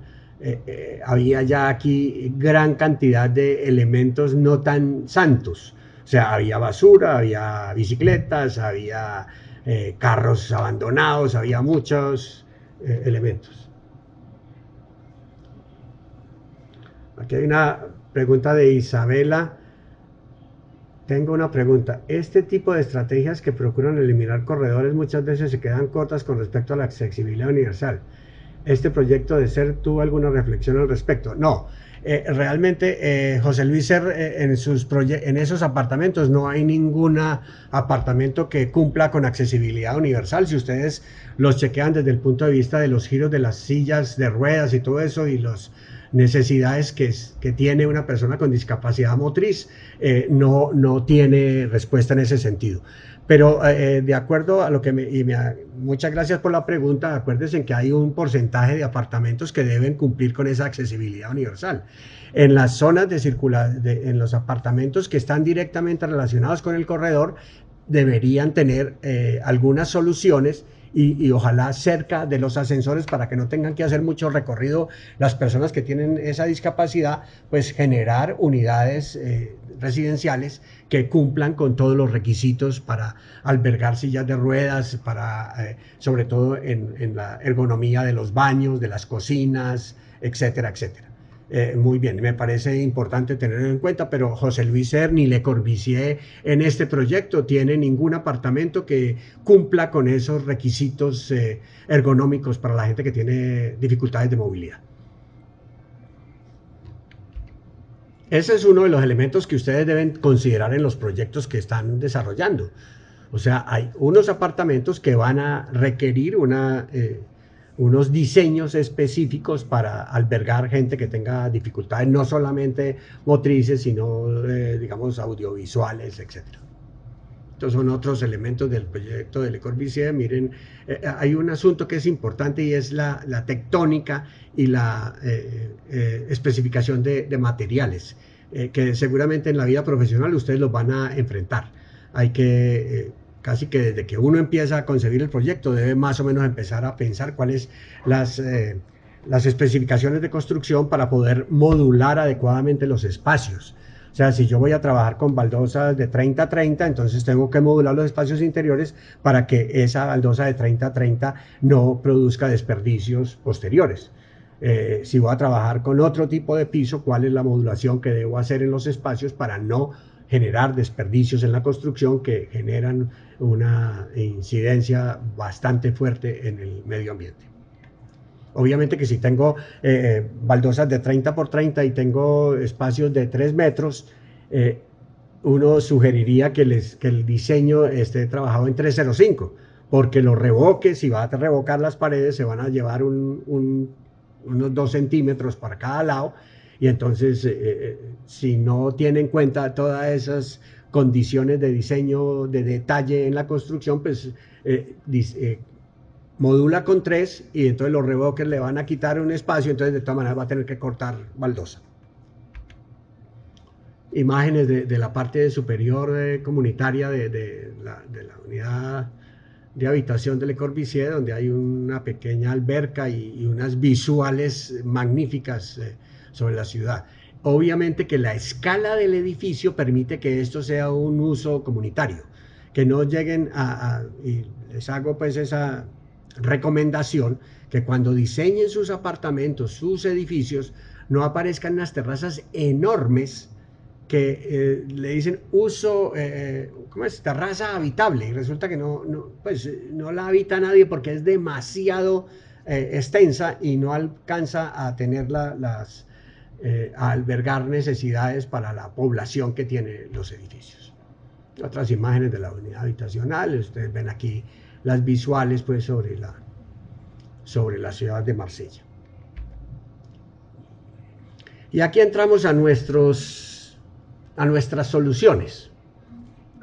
había ya aquí gran cantidad de elementos no tan santos. O sea, había basura, había bicicletas, había carros abandonados, había muchos elementos. Aquí hay una pregunta de Isabela. Tengo una pregunta. Este tipo de estrategias que procuran eliminar corredores muchas veces se quedan cortas con respecto a la accesibilidad universal. ¿Este proyecto de SER tuvo alguna reflexión al respecto? No. Realmente José Luis Ser en esos apartamentos no hay ningún apartamento que cumpla con accesibilidad universal. Si ustedes los chequean desde el punto de vista de los giros de las sillas de ruedas y todo eso y las necesidades que tiene una persona con discapacidad motriz, no tiene respuesta en ese sentido. Pero de acuerdo a lo que muchas gracias por la pregunta. Acuérdense en que hay un porcentaje de apartamentos que deben cumplir con esa accesibilidad universal. En las zonas en los apartamentos que están directamente relacionados con el corredor, deberían tener algunas soluciones y ojalá cerca de los ascensores para que no tengan que hacer mucho recorrido las personas que tienen esa discapacidad, pues generar unidades residenciales que cumplan con todos los requisitos para albergar sillas de ruedas, sobre todo en la ergonomía de los baños, de las cocinas, etcétera, etcétera. Muy bien, me parece importante tenerlo en cuenta, pero José Luis Ser ni Le Corbusier en este proyecto tiene ningún apartamento que cumpla con esos requisitos ergonómicos para la gente que tiene dificultades de movilidad. Ese es uno de los elementos que ustedes deben considerar en los proyectos que están desarrollando. O sea, hay unos apartamentos que van a requerir unos diseños específicos para albergar gente que tenga dificultades no solamente motrices, sino digamos audiovisuales, etc. Estos son otros elementos del proyecto de Le Corbusier. Miren, hay un asunto que es importante y es la tectónica y la especificación de materiales, que seguramente en la vida profesional ustedes los van a enfrentar. Hay que casi que desde que uno empieza a concebir el proyecto debe más o menos empezar a pensar cuáles las especificaciones de construcción para poder modular adecuadamente los espacios. O sea, si yo voy a trabajar con baldosas de 30-30, entonces tengo que modular los espacios interiores para que esa baldosa de 30-30 no produzca desperdicios posteriores. Si voy a trabajar con otro tipo de piso, ¿cuál es la modulación que debo hacer en los espacios para no generar desperdicios en la construcción que generan una incidencia bastante fuerte en el medio ambiente? Obviamente que si tengo baldosas de 30 por 30 y tengo espacios de 3 metros, uno sugeriría que el diseño esté trabajado en 305, porque los revoques, si va a revocar las paredes, se van a llevar unos 2 centímetros para cada lado, y entonces si no tiene en cuenta todas esas condiciones de diseño, de detalle en la construcción, pues modula con 3 y entonces los revoques le van a quitar un espacio, entonces de todas maneras va a tener que cortar baldosa. Imágenes de la parte superior comunitaria de la unidad de habitación de Le Corbusier, donde hay una pequeña alberca y unas visuales magníficas sobre la ciudad. Obviamente que la escala del edificio permite que esto sea un uso comunitario, que no lleguen y les hago pues esa recomendación, que cuando diseñen sus apartamentos, sus edificios, no aparezcan unas terrazas enormes que le dicen uso, ¿cómo es? Terraza habitable, y resulta que pues, no la habita nadie porque es demasiado extensa y no alcanza a tener a albergar necesidades para la población que tiene los edificios. Otras imágenes de la unidad habitacional, ustedes ven aquí las visuales pues sobre la ciudad de Marsella. Y aquí entramos a nuestras soluciones.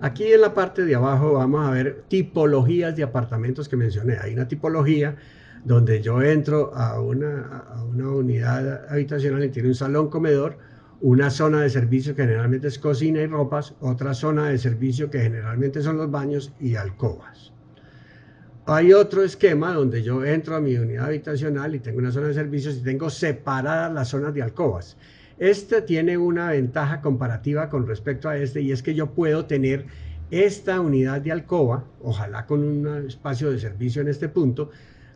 Aquí en la parte de abajo vamos a ver tipologías de apartamentos que mencioné. Hay una tipología donde yo entro a una unidad habitacional y tiene un salón comedor, una zona de servicio que generalmente es cocina y ropas, otra zona de servicio que generalmente son los baños y alcobas. Hay otro esquema donde yo entro a mi unidad habitacional y tengo una zona de servicios y tengo separadas las zonas de alcobas. Este tiene una ventaja comparativa con respecto a este, y es que yo puedo tener esta unidad de alcoba, ojalá con un espacio de servicio en este punto,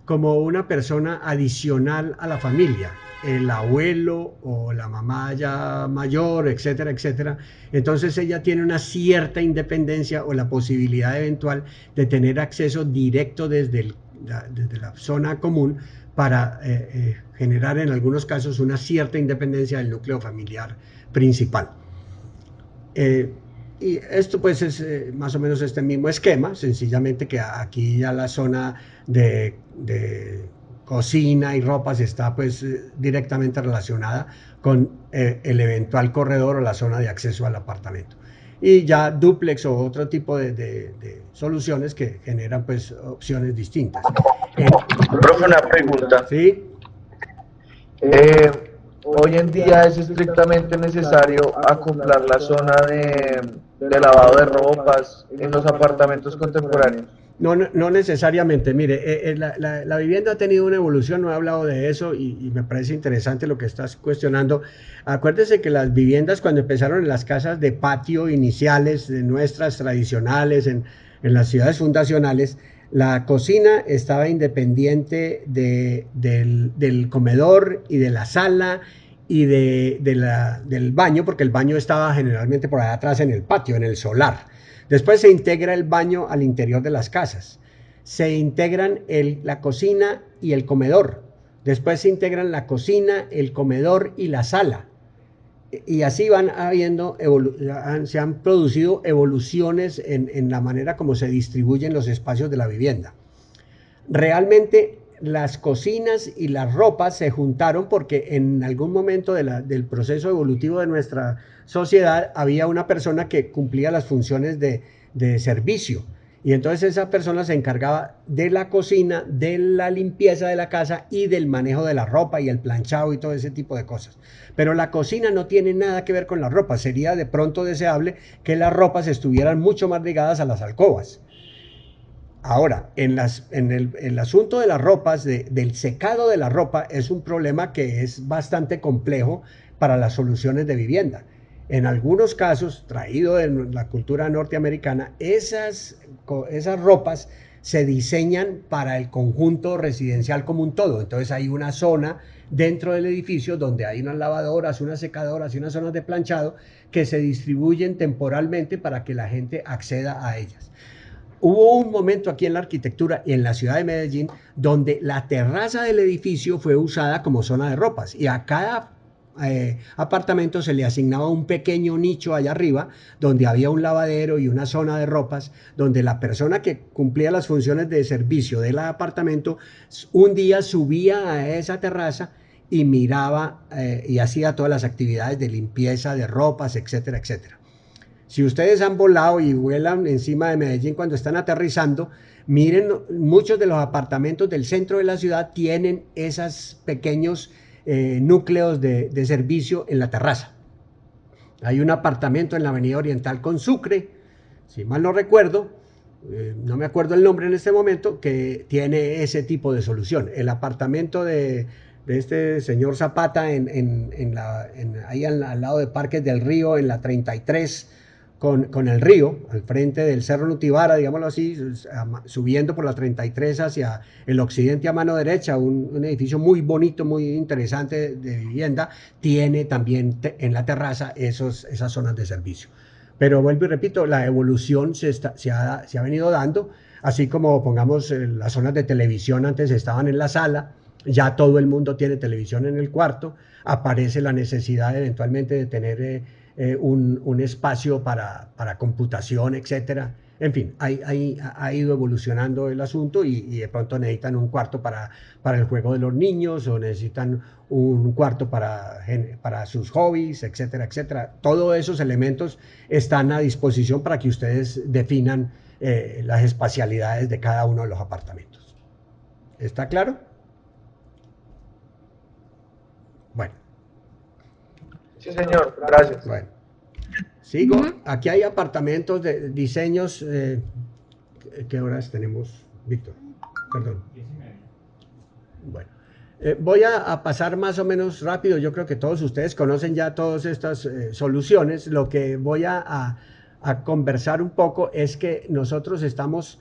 como una persona adicional a la familia, el abuelo o la mamá ya mayor, etcétera, etcétera. Entonces ella tiene una cierta independencia o la posibilidad eventual de tener acceso directo desde la zona común para generar en algunos casos una cierta independencia del núcleo familiar principal. Y esto pues es más o menos este mismo esquema, sencillamente que aquí ya la zona de cocina y ropas está pues directamente relacionada con el eventual corredor o la zona de acceso al apartamento. Y ya dúplex o otro tipo de soluciones que generan pues opciones distintas. Profe, una pregunta. ¿Sí? Hoy en día es estrictamente necesario acoplar la zona de lavado de ropas en los apartamentos contemporáneos. No necesariamente, mire, la vivienda ha tenido una evolución, no he hablado de eso y me parece interesante lo que estás cuestionando. Acuérdese que las viviendas cuando empezaron en las casas de patio iniciales, de nuestras tradicionales, en las ciudades fundacionales, la cocina estaba independiente del comedor y de la sala y del baño, porque el baño estaba generalmente por allá atrás en el patio, en el solar. Después se integra el baño al interior de las casas. Se integran la cocina y el comedor. Después se integran la cocina, el comedor y la sala. Y así se han producido evoluciones en la manera como se distribuyen los espacios de la vivienda. Realmente las cocinas y las ropas se juntaron porque en algún momento del proceso evolutivo de nuestra sociedad había una persona que cumplía las funciones de servicio, y entonces esa persona se encargaba de la cocina, de la limpieza de la casa y del manejo de la ropa y el planchado y todo ese tipo de cosas. Pero la cocina no tiene nada que ver con la ropa. Sería de pronto deseable que las ropas estuvieran mucho más ligadas a las alcobas. Ahora, en el asunto de las ropas, del secado de la ropa, es un problema que es bastante complejo para las soluciones de vivienda. En algunos casos, traído de la cultura norteamericana, esas ropas se diseñan para el conjunto residencial como un todo. Entonces hay una zona dentro del edificio donde hay unas lavadoras, unas secadoras y unas zonas de planchado que se distribuyen temporalmente para que la gente acceda a ellas. Hubo un momento aquí en la arquitectura y en la ciudad de Medellín donde la terraza del edificio fue usada como zona de ropas, y a cada apartamento se le asignaba un pequeño nicho allá arriba, donde había un lavadero y una zona de ropas, donde la persona que cumplía las funciones de servicio del apartamento, un día subía a esa terraza y miraba y hacía todas las actividades de limpieza de ropas, etcétera, etcétera. Si ustedes han volado y vuelan encima de Medellín cuando están aterrizando, miren, muchos de los apartamentos del centro de la ciudad tienen esos pequeños núcleos de servicio en la terraza. Hay un apartamento en la Avenida Oriental con Sucre, si mal no recuerdo, no me acuerdo el nombre en este momento, que tiene ese tipo de solución. El apartamento de este señor Zapata ahí al lado de Parques del Río, en la 33, con el río, al frente del Cerro Nutibara, digámoslo así, subiendo por la 33 hacia el occidente a mano derecha, un edificio muy bonito, muy interesante de vivienda, tiene también en la terraza esas zonas de servicio. Pero vuelvo y repito, la evolución se ha venido dando, así como pongamos las zonas de televisión antes estaban en la sala, ya todo el mundo tiene televisión en el cuarto, aparece la necesidad eventualmente de tener un espacio para computación, etcétera. En fin, ha ido evolucionando el asunto y de pronto necesitan un cuarto para el juego de los niños o necesitan un cuarto para sus hobbies, etcétera, etcétera. Todos esos elementos están a disposición para que ustedes definan las espacialidades de cada uno de los apartamentos. ¿Está claro? Bueno. Sí, señor, gracias. Bueno, sigo. Aquí hay apartamentos de diseños. ¿Qué horas tenemos, Víctor? Perdón. 10:30. Bueno, voy a pasar más o menos rápido. Yo creo que todos ustedes conocen ya todas estas soluciones. Lo que voy a conversar un poco es que nosotros estamos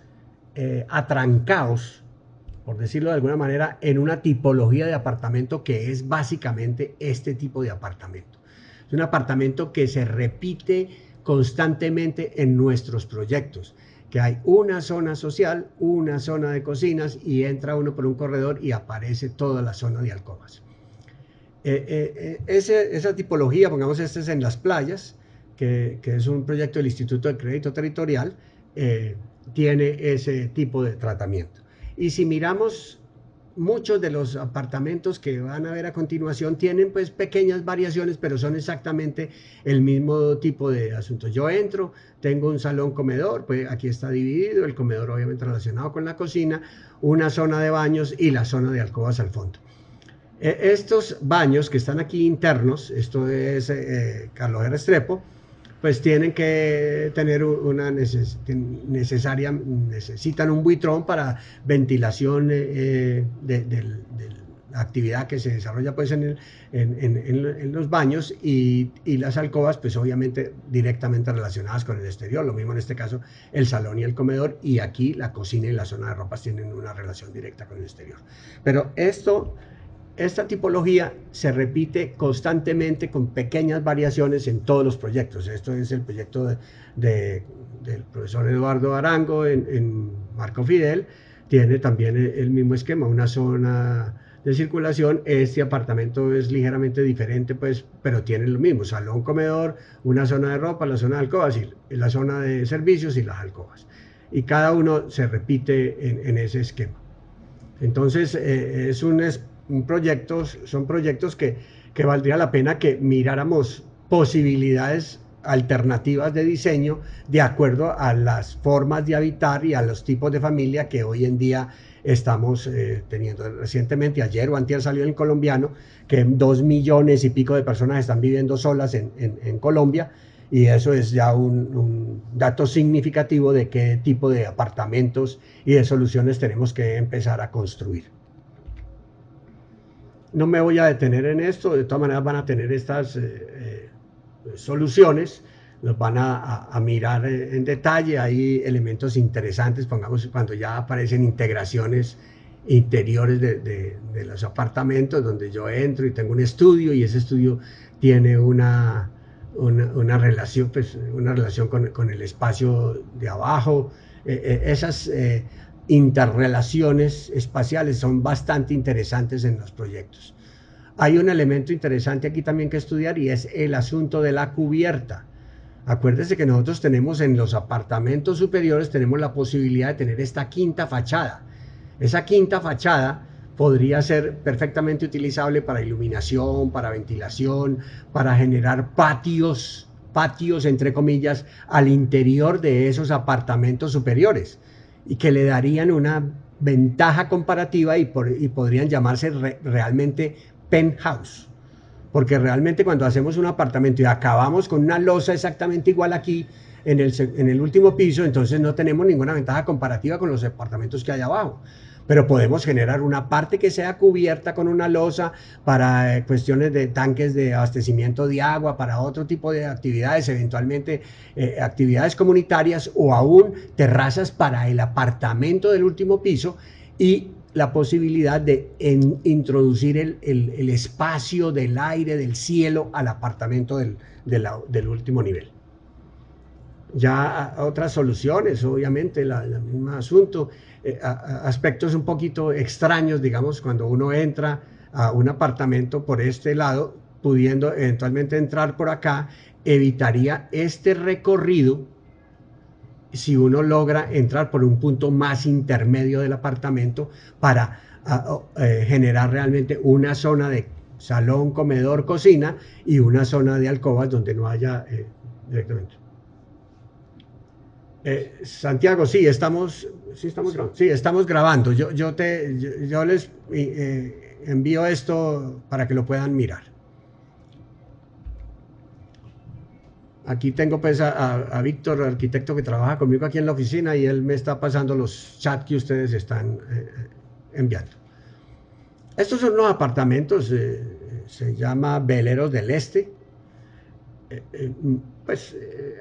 atrancados, por decirlo de alguna manera, en una tipología de apartamento que es básicamente este tipo de apartamento. Es un apartamento que se repite constantemente en nuestros proyectos, que hay una zona social, una zona de cocinas y entra uno por un corredor y aparece toda la zona de alcobas. Esa tipología, pongamos este es en Las Playas, que es un proyecto del Instituto de Crédito Territorial, tiene ese tipo de tratamiento. Y si miramos, muchos de los apartamentos que van a ver a continuación tienen pues pequeñas variaciones, pero son exactamente el mismo tipo de asunto. Yo entro, tengo un salón comedor, pues aquí está dividido, el comedor obviamente relacionado con la cocina, una zona de baños y la zona de alcobas al fondo. Estos baños que están aquí internos, esto es Carlos Restrepo, pues tienen que tener necesitan un buitrón para ventilación de la actividad que se desarrolla pues en los baños y las alcobas pues obviamente directamente relacionadas con el exterior, lo mismo en este caso el salón y el comedor, y aquí la cocina y la zona de ropas tienen una relación directa con el exterior. Pero esta tipología se repite constantemente con pequeñas variaciones en todos los proyectos. Esto es el proyecto del profesor Eduardo Arango en Marco Fidel. Tiene también el mismo esquema, una zona de circulación. Este apartamento es ligeramente diferente, pues, pero tiene lo mismo: salón, comedor, una zona de ropa, la zona de alcobas, y la zona de servicios y las alcobas. Y cada uno se repite en ese esquema. Entonces, son proyectos que valdría la pena que miráramos posibilidades alternativas de diseño de acuerdo a las formas de habitar y a los tipos de familia que hoy en día estamos teniendo. Recientemente, ayer o antier, salió el Colombiano que 2 millones y pico de personas están viviendo solas en Colombia, y eso es ya un dato significativo de qué tipo de apartamentos y de soluciones tenemos que empezar a construir. No me voy a detener en esto, de todas maneras van a tener estas soluciones, los van a mirar en detalle. Hay elementos interesantes, pongamos, cuando ya aparecen integraciones interiores de los apartamentos, donde yo entro y tengo un estudio, y ese estudio tiene una relación, pues, una relación con el espacio de abajo. Esas interrelaciones espaciales son bastante interesantes en los proyectos. Hay un elemento interesante aquí también que estudiar y es el asunto de la cubierta. Acuérdese que nosotros tenemos en los apartamentos superiores, tenemos la posibilidad de tener esta quinta fachada. Esa quinta fachada podría ser perfectamente utilizable para iluminación, para ventilación, para generar patios entre comillas, al interior de esos apartamentos superiores y que le darían una ventaja comparativa y podrían llamarse realmente penthouse. Porque realmente cuando hacemos un apartamento y acabamos con una losa exactamente igual aquí en el último piso, entonces no tenemos ninguna ventaja comparativa con los apartamentos que hay abajo. Pero podemos generar una parte que sea cubierta con una losa para cuestiones de tanques de abastecimiento de agua, para otro tipo de actividades, eventualmente actividades comunitarias o aún terrazas para el apartamento del último piso y la posibilidad de introducir el espacio del aire, del cielo al apartamento del último nivel. Ya otras soluciones, obviamente, el mismo asunto, aspectos un poquito extraños, digamos, cuando uno entra a un apartamento por este lado, pudiendo eventualmente entrar por acá, evitaría este recorrido si uno logra entrar por un punto más intermedio del apartamento para generar realmente una zona de salón, comedor, cocina y una zona de alcobas donde no haya directamente. Santiago, sí, estamos grabando. Yo les envío esto para que lo puedan mirar. Aquí tengo pues a Víctor, arquitecto que trabaja conmigo aquí en la oficina, y él me está pasando los chats que ustedes están enviando. Estos son los apartamentos, se llama Veleros del Este.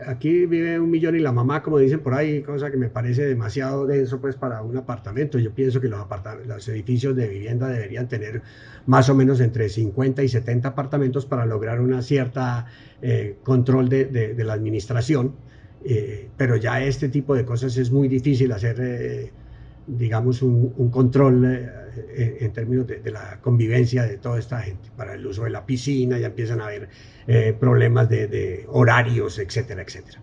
Aquí vive un millón y la mamá, como dicen por ahí, cosa que me parece demasiado denso pues para un apartamento. Yo pienso que los edificios de vivienda deberían tener más o menos entre 50 y 70 apartamentos para lograr una cierta control de la administración, pero ya este tipo de cosas es muy difícil hacer, digamos, un control en términos de la convivencia de toda esta gente. Para el uso de la piscina ya empiezan a haber problemas de horarios, etcétera, etcétera.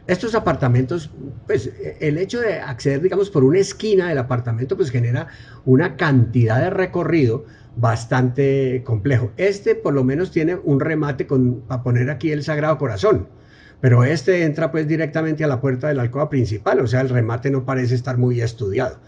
Estos apartamentos, pues el hecho de acceder, digamos, por una esquina del apartamento, pues genera una cantidad de recorrido bastante complejo. Este por lo menos tiene un remate para poner aquí el Sagrado Corazón, pero este entra pues directamente a la puerta de la alcoba principal, o sea, el remate no parece estar muy estudiado.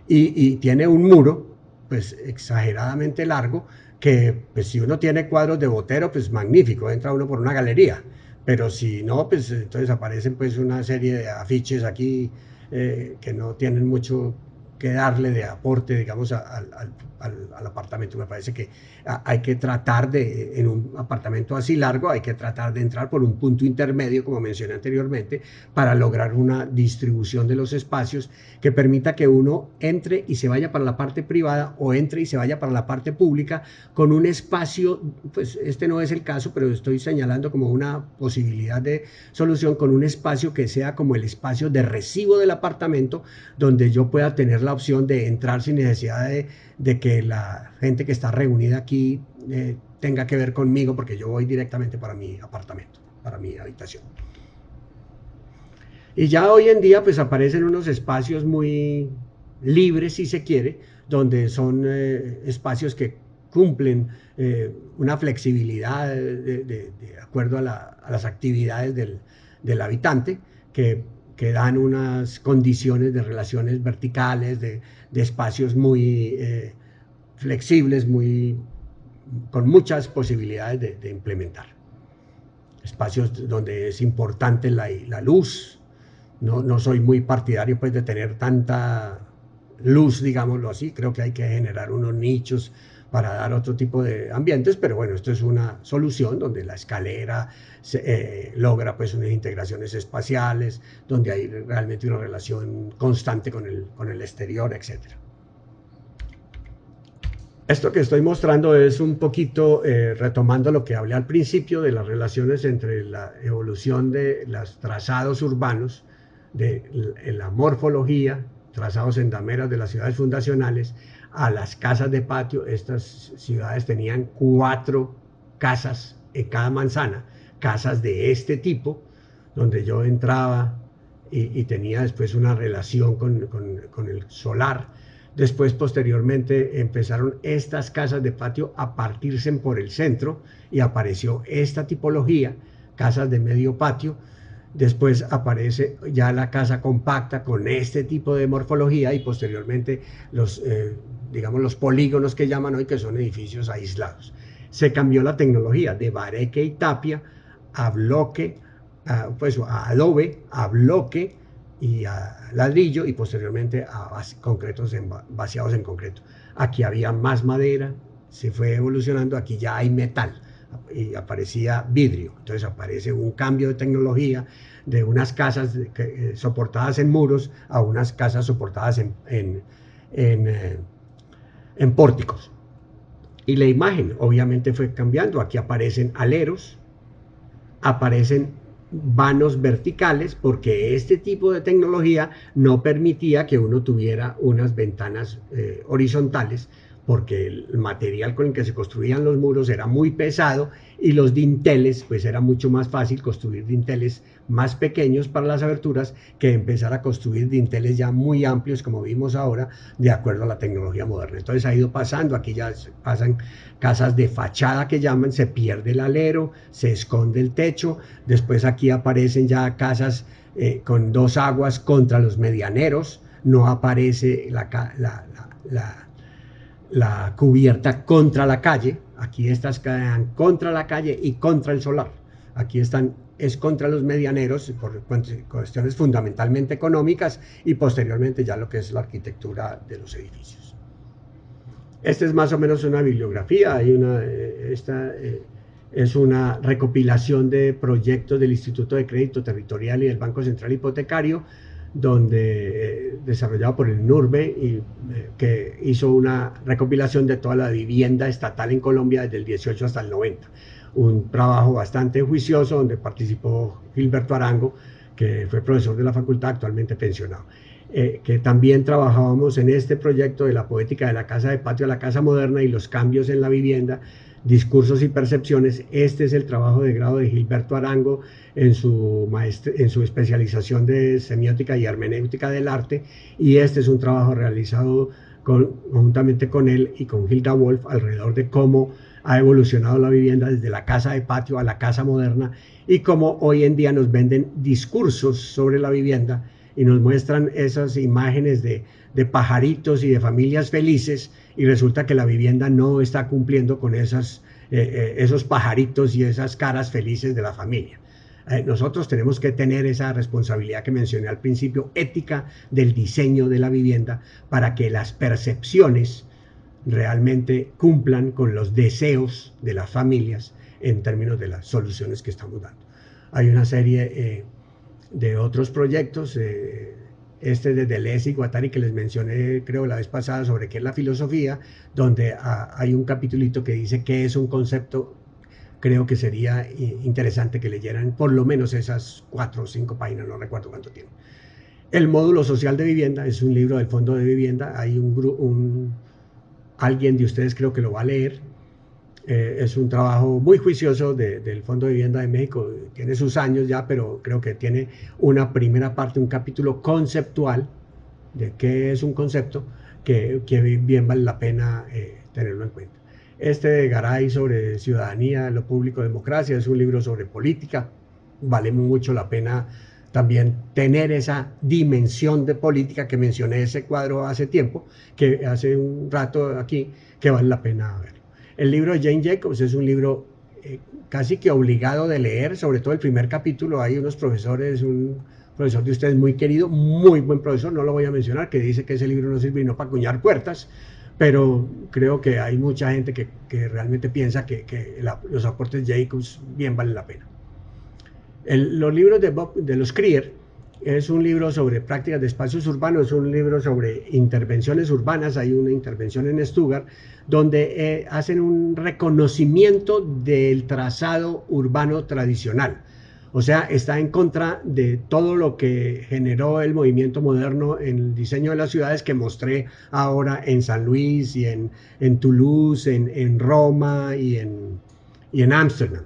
Y tiene un muro, pues exageradamente largo, que pues si uno tiene cuadros de Botero, pues magnífico, entra uno por una galería. Pero si no, pues entonces aparecen pues una serie de afiches aquí que no tienen mucho que darle de aporte, digamos, al apartamento. Me parece que hay que tratar en un apartamento así largo, hay que tratar de entrar por un punto intermedio, como mencioné anteriormente, para lograr una distribución de los espacios que permita que uno entre y se vaya para la parte privada o entre y se vaya para la parte pública con un espacio, pues este no es el caso, pero estoy señalando como una posibilidad de solución, con un espacio que sea como el espacio de recibo del apartamento, donde yo pueda tener la opción de entrar sin necesidad de que la gente que está reunida aquí tenga que ver conmigo, porque yo voy directamente para mi apartamento, para mi habitación. Y ya hoy en día pues aparecen unos espacios muy libres, si se quiere, donde son espacios que cumplen una flexibilidad de acuerdo a las actividades del habitante, que dan unas condiciones de relaciones verticales, de espacios muy flexibles, con muchas posibilidades de implementar. Espacios donde es importante la luz. No soy muy partidario pues de tener tanta luz, digámoslo así. Creo que hay que generar unos nichos para dar otro tipo de ambientes, pero bueno, esto es una solución donde la escalera logra pues unas integraciones espaciales, donde hay realmente una relación constante con el exterior, etcétera. Esto que estoy mostrando es un poquito retomando lo que hablé al principio de las relaciones entre la evolución de los trazados urbanos, de la morfología trazados en dameras de las ciudades fundacionales a las casas de patio. Estas ciudades tenían 4 casas en cada manzana, casas de este tipo, donde yo entraba y tenía después una relación con el solar. Después, posteriormente, empezaron estas casas de patio a partirse por el centro y apareció esta tipología, casas de medio patio. Después aparece ya la casa compacta con este tipo de morfología y posteriormente digamos, los polígonos que llaman hoy, que son edificios aislados. Se cambió la tecnología de bareque y tapia a bloque, pues a adobe, a bloque y a ladrillo, y posteriormente a concretos vaciados en concreto. Aquí había más madera, se fue evolucionando, aquí ya hay metal y aparecía vidrio. Entonces aparece un cambio de tecnología de unas casas soportadas en muros a unas casas soportadas en pórticos. Y la imagen obviamente fue cambiando. Aquí aparecen aleros, aparecen vanos verticales, porque este tipo de tecnología no permitía que uno tuviera unas ventanas horizontales, porque el material con el que se construían los muros era muy pesado y los dinteles, pues era mucho más fácil construir dinteles más pequeños para las aberturas que empezar a construir dinteles ya muy amplios, como vimos ahora, de acuerdo a la tecnología moderna. Entonces ha ido pasando, aquí ya pasan casas de fachada que llaman, se pierde el alero, se esconde el techo, después aquí aparecen ya casas con 2 aguas contra los medianeros, no aparece la cubierta contra la calle. Aquí estas quedan contra la calle y contra el solar. Aquí es contra los medianeros por cuestiones fundamentalmente económicas y posteriormente ya lo que es la arquitectura de los edificios. Esta es más o menos una bibliografía. Esta es una recopilación de proyectos del Instituto de Crédito Territorial y del Banco Central Hipotecario, desarrollado por el NURBE, que hizo una recopilación de toda la vivienda estatal en Colombia desde el 18 hasta el 90. Un trabajo bastante juicioso donde participó Gilberto Arango, que fue profesor de la facultad, actualmente pensionado. Que también trabajábamos en este proyecto de la poética de la casa de patio a la casa moderna y los cambios en la vivienda, discursos y percepciones. Este es el trabajo de grado de Gilberto Arango en su especialización de semiótica y hermenéutica del arte, y este es un trabajo realizado conjuntamente con él y con Hilda Wolf alrededor de cómo ha evolucionado la vivienda desde la casa de patio a la casa moderna y cómo hoy en día nos venden discursos sobre la vivienda y nos muestran esas imágenes de pajaritos y de familias felices, y resulta que la vivienda no está cumpliendo con esos pajaritos y esas caras felices de la familia. Nosotros tenemos que tener esa responsabilidad que mencioné al principio, ética del diseño de la vivienda, para que las percepciones realmente cumplan con los deseos de las familias en términos de las soluciones que estamos dando. Hay una serie de otros proyectos, este de Deleuze y Guattari que les mencioné creo la vez pasada sobre qué es la filosofía, donde hay un capitulito que dice qué es un concepto. Creo que sería interesante que leyeran por lo menos esas 4 o 5 páginas, no recuerdo cuánto tiene. El módulo social de vivienda es un libro del Fondo de Vivienda. Hay alguien de ustedes creo que lo va a leer. Es un trabajo muy juicioso del Fondo de Vivienda de México. Tiene sus años ya, pero creo que tiene una primera parte, un capítulo conceptual de qué es un concepto que bien vale la pena tenerlo en cuenta. Este de Garay sobre ciudadanía, lo público, democracia, es un libro sobre política. Vale mucho la pena también tener esa dimensión de política que mencioné ese cuadro hace tiempo, que hace un rato aquí, que vale la pena ver. El libro de Jane Jacobs es un libro casi que obligado de leer, sobre todo el primer capítulo. Hay unos profesores, un profesor de ustedes muy querido, muy buen profesor, no lo voy a mencionar, que dice que ese libro no sirve no para acuñar puertas, pero creo que hay mucha gente que realmente piensa que los aportes de Jacobs bien valen la pena. Los libros de los Krier es un libro sobre prácticas de espacios urbanos, es un libro sobre intervenciones urbanas. Hay una intervención en Stuttgart donde hacen un reconocimiento del trazado urbano tradicional. O sea, está en contra de todo lo que generó el movimiento moderno en el diseño de las ciudades que mostré ahora en San Luis y en Toulouse, en Roma y en Ámsterdam.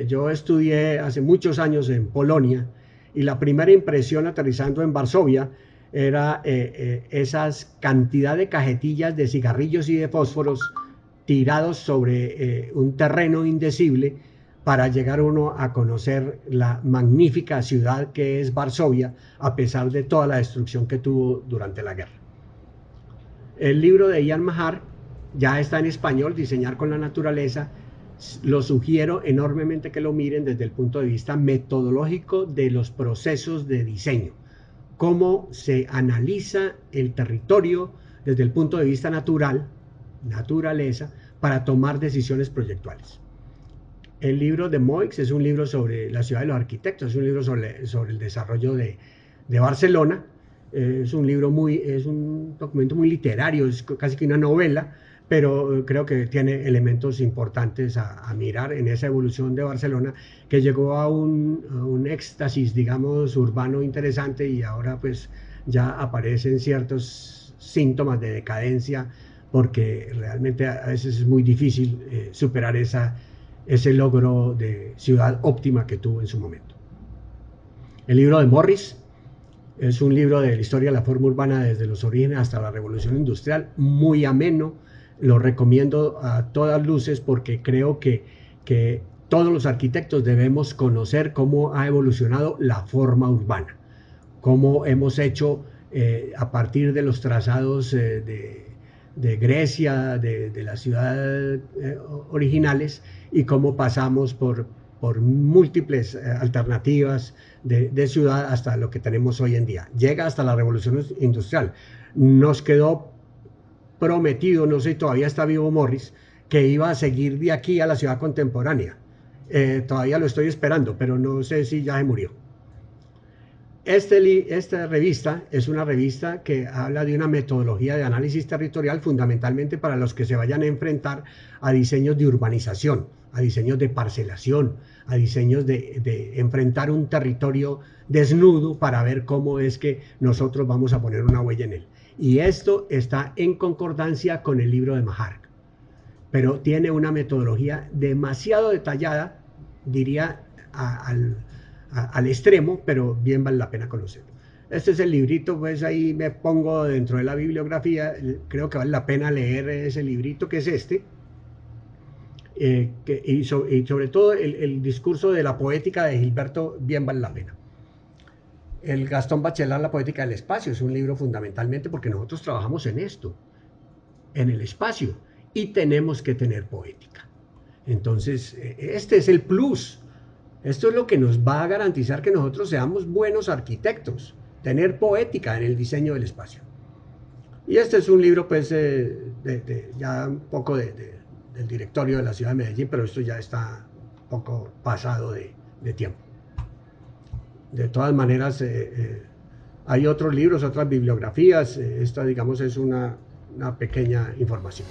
Yo estudié hace muchos años en Polonia y la primera impresión aterrizando en Varsovia era esas cantidad de cajetillas de cigarrillos y de fósforos tirados sobre un terreno indecible para llegar uno a conocer la magnífica ciudad que es Varsovia, a pesar de toda la destrucción que tuvo durante la guerra. El libro de Ian Mahar ya está en español, Diseñar con la Naturaleza. Lo sugiero enormemente que lo miren desde el punto de vista metodológico de los procesos de diseño. Cómo se analiza el territorio desde el punto de vista natural, naturaleza, para tomar decisiones proyectuales. El libro de Moix es un libro sobre la ciudad de los arquitectos, es un libro sobre el desarrollo de Barcelona. Es un documento muy literario, es casi que una novela, pero creo que tiene elementos importantes a mirar en esa evolución de Barcelona, que llegó a un éxtasis, digamos, urbano interesante, y ahora pues ya aparecen ciertos síntomas de decadencia, porque realmente a veces es muy difícil superar ese logro de ciudad óptima que tuvo en su momento. El libro de Morris es un libro de la historia de la forma urbana desde los orígenes hasta la revolución industrial, muy ameno. Lo recomiendo a todas luces porque creo que todos los arquitectos debemos conocer cómo ha evolucionado la forma urbana, cómo hemos hecho a partir de los trazados de Grecia, de las ciudades originales, y cómo pasamos por múltiples alternativas de ciudad hasta lo que tenemos hoy en día. Llega hasta la revolución industrial. Nos quedó prometido, no sé si todavía está vivo Morris, que iba a seguir de aquí a la ciudad contemporánea. Todavía lo estoy esperando, pero no sé si ya se murió. Esta revista es una revista que habla de una metodología de análisis territorial fundamentalmente para los que se vayan a enfrentar a diseños de urbanización, a diseños de parcelación, a diseños de enfrentar un territorio desnudo para ver cómo es que nosotros vamos a poner una huella en él. Y esto está en concordancia con el libro de Mahar, pero tiene una metodología demasiado detallada, diría al extremo, pero bien vale la pena conocerlo. Este es el librito, pues ahí me pongo dentro de la bibliografía. Creo que vale la pena leer ese librito que es este, y sobre todo el discurso de la poética de Gilberto, bien vale la pena. El Gastón Bachelard, La poética del espacio, es un libro fundamentalmente porque nosotros trabajamos en esto, en el espacio, y tenemos que tener poética. Entonces, este es el plus. Esto es lo que nos va a garantizar que nosotros seamos buenos arquitectos, tener poética en el diseño del espacio. Y este es un libro, pues, ya un poco del directorio de la ciudad de Medellín, pero esto ya está un poco pasado de tiempo. De todas maneras, hay otros libros, otras bibliografías. Esta, digamos, es una pequeña información.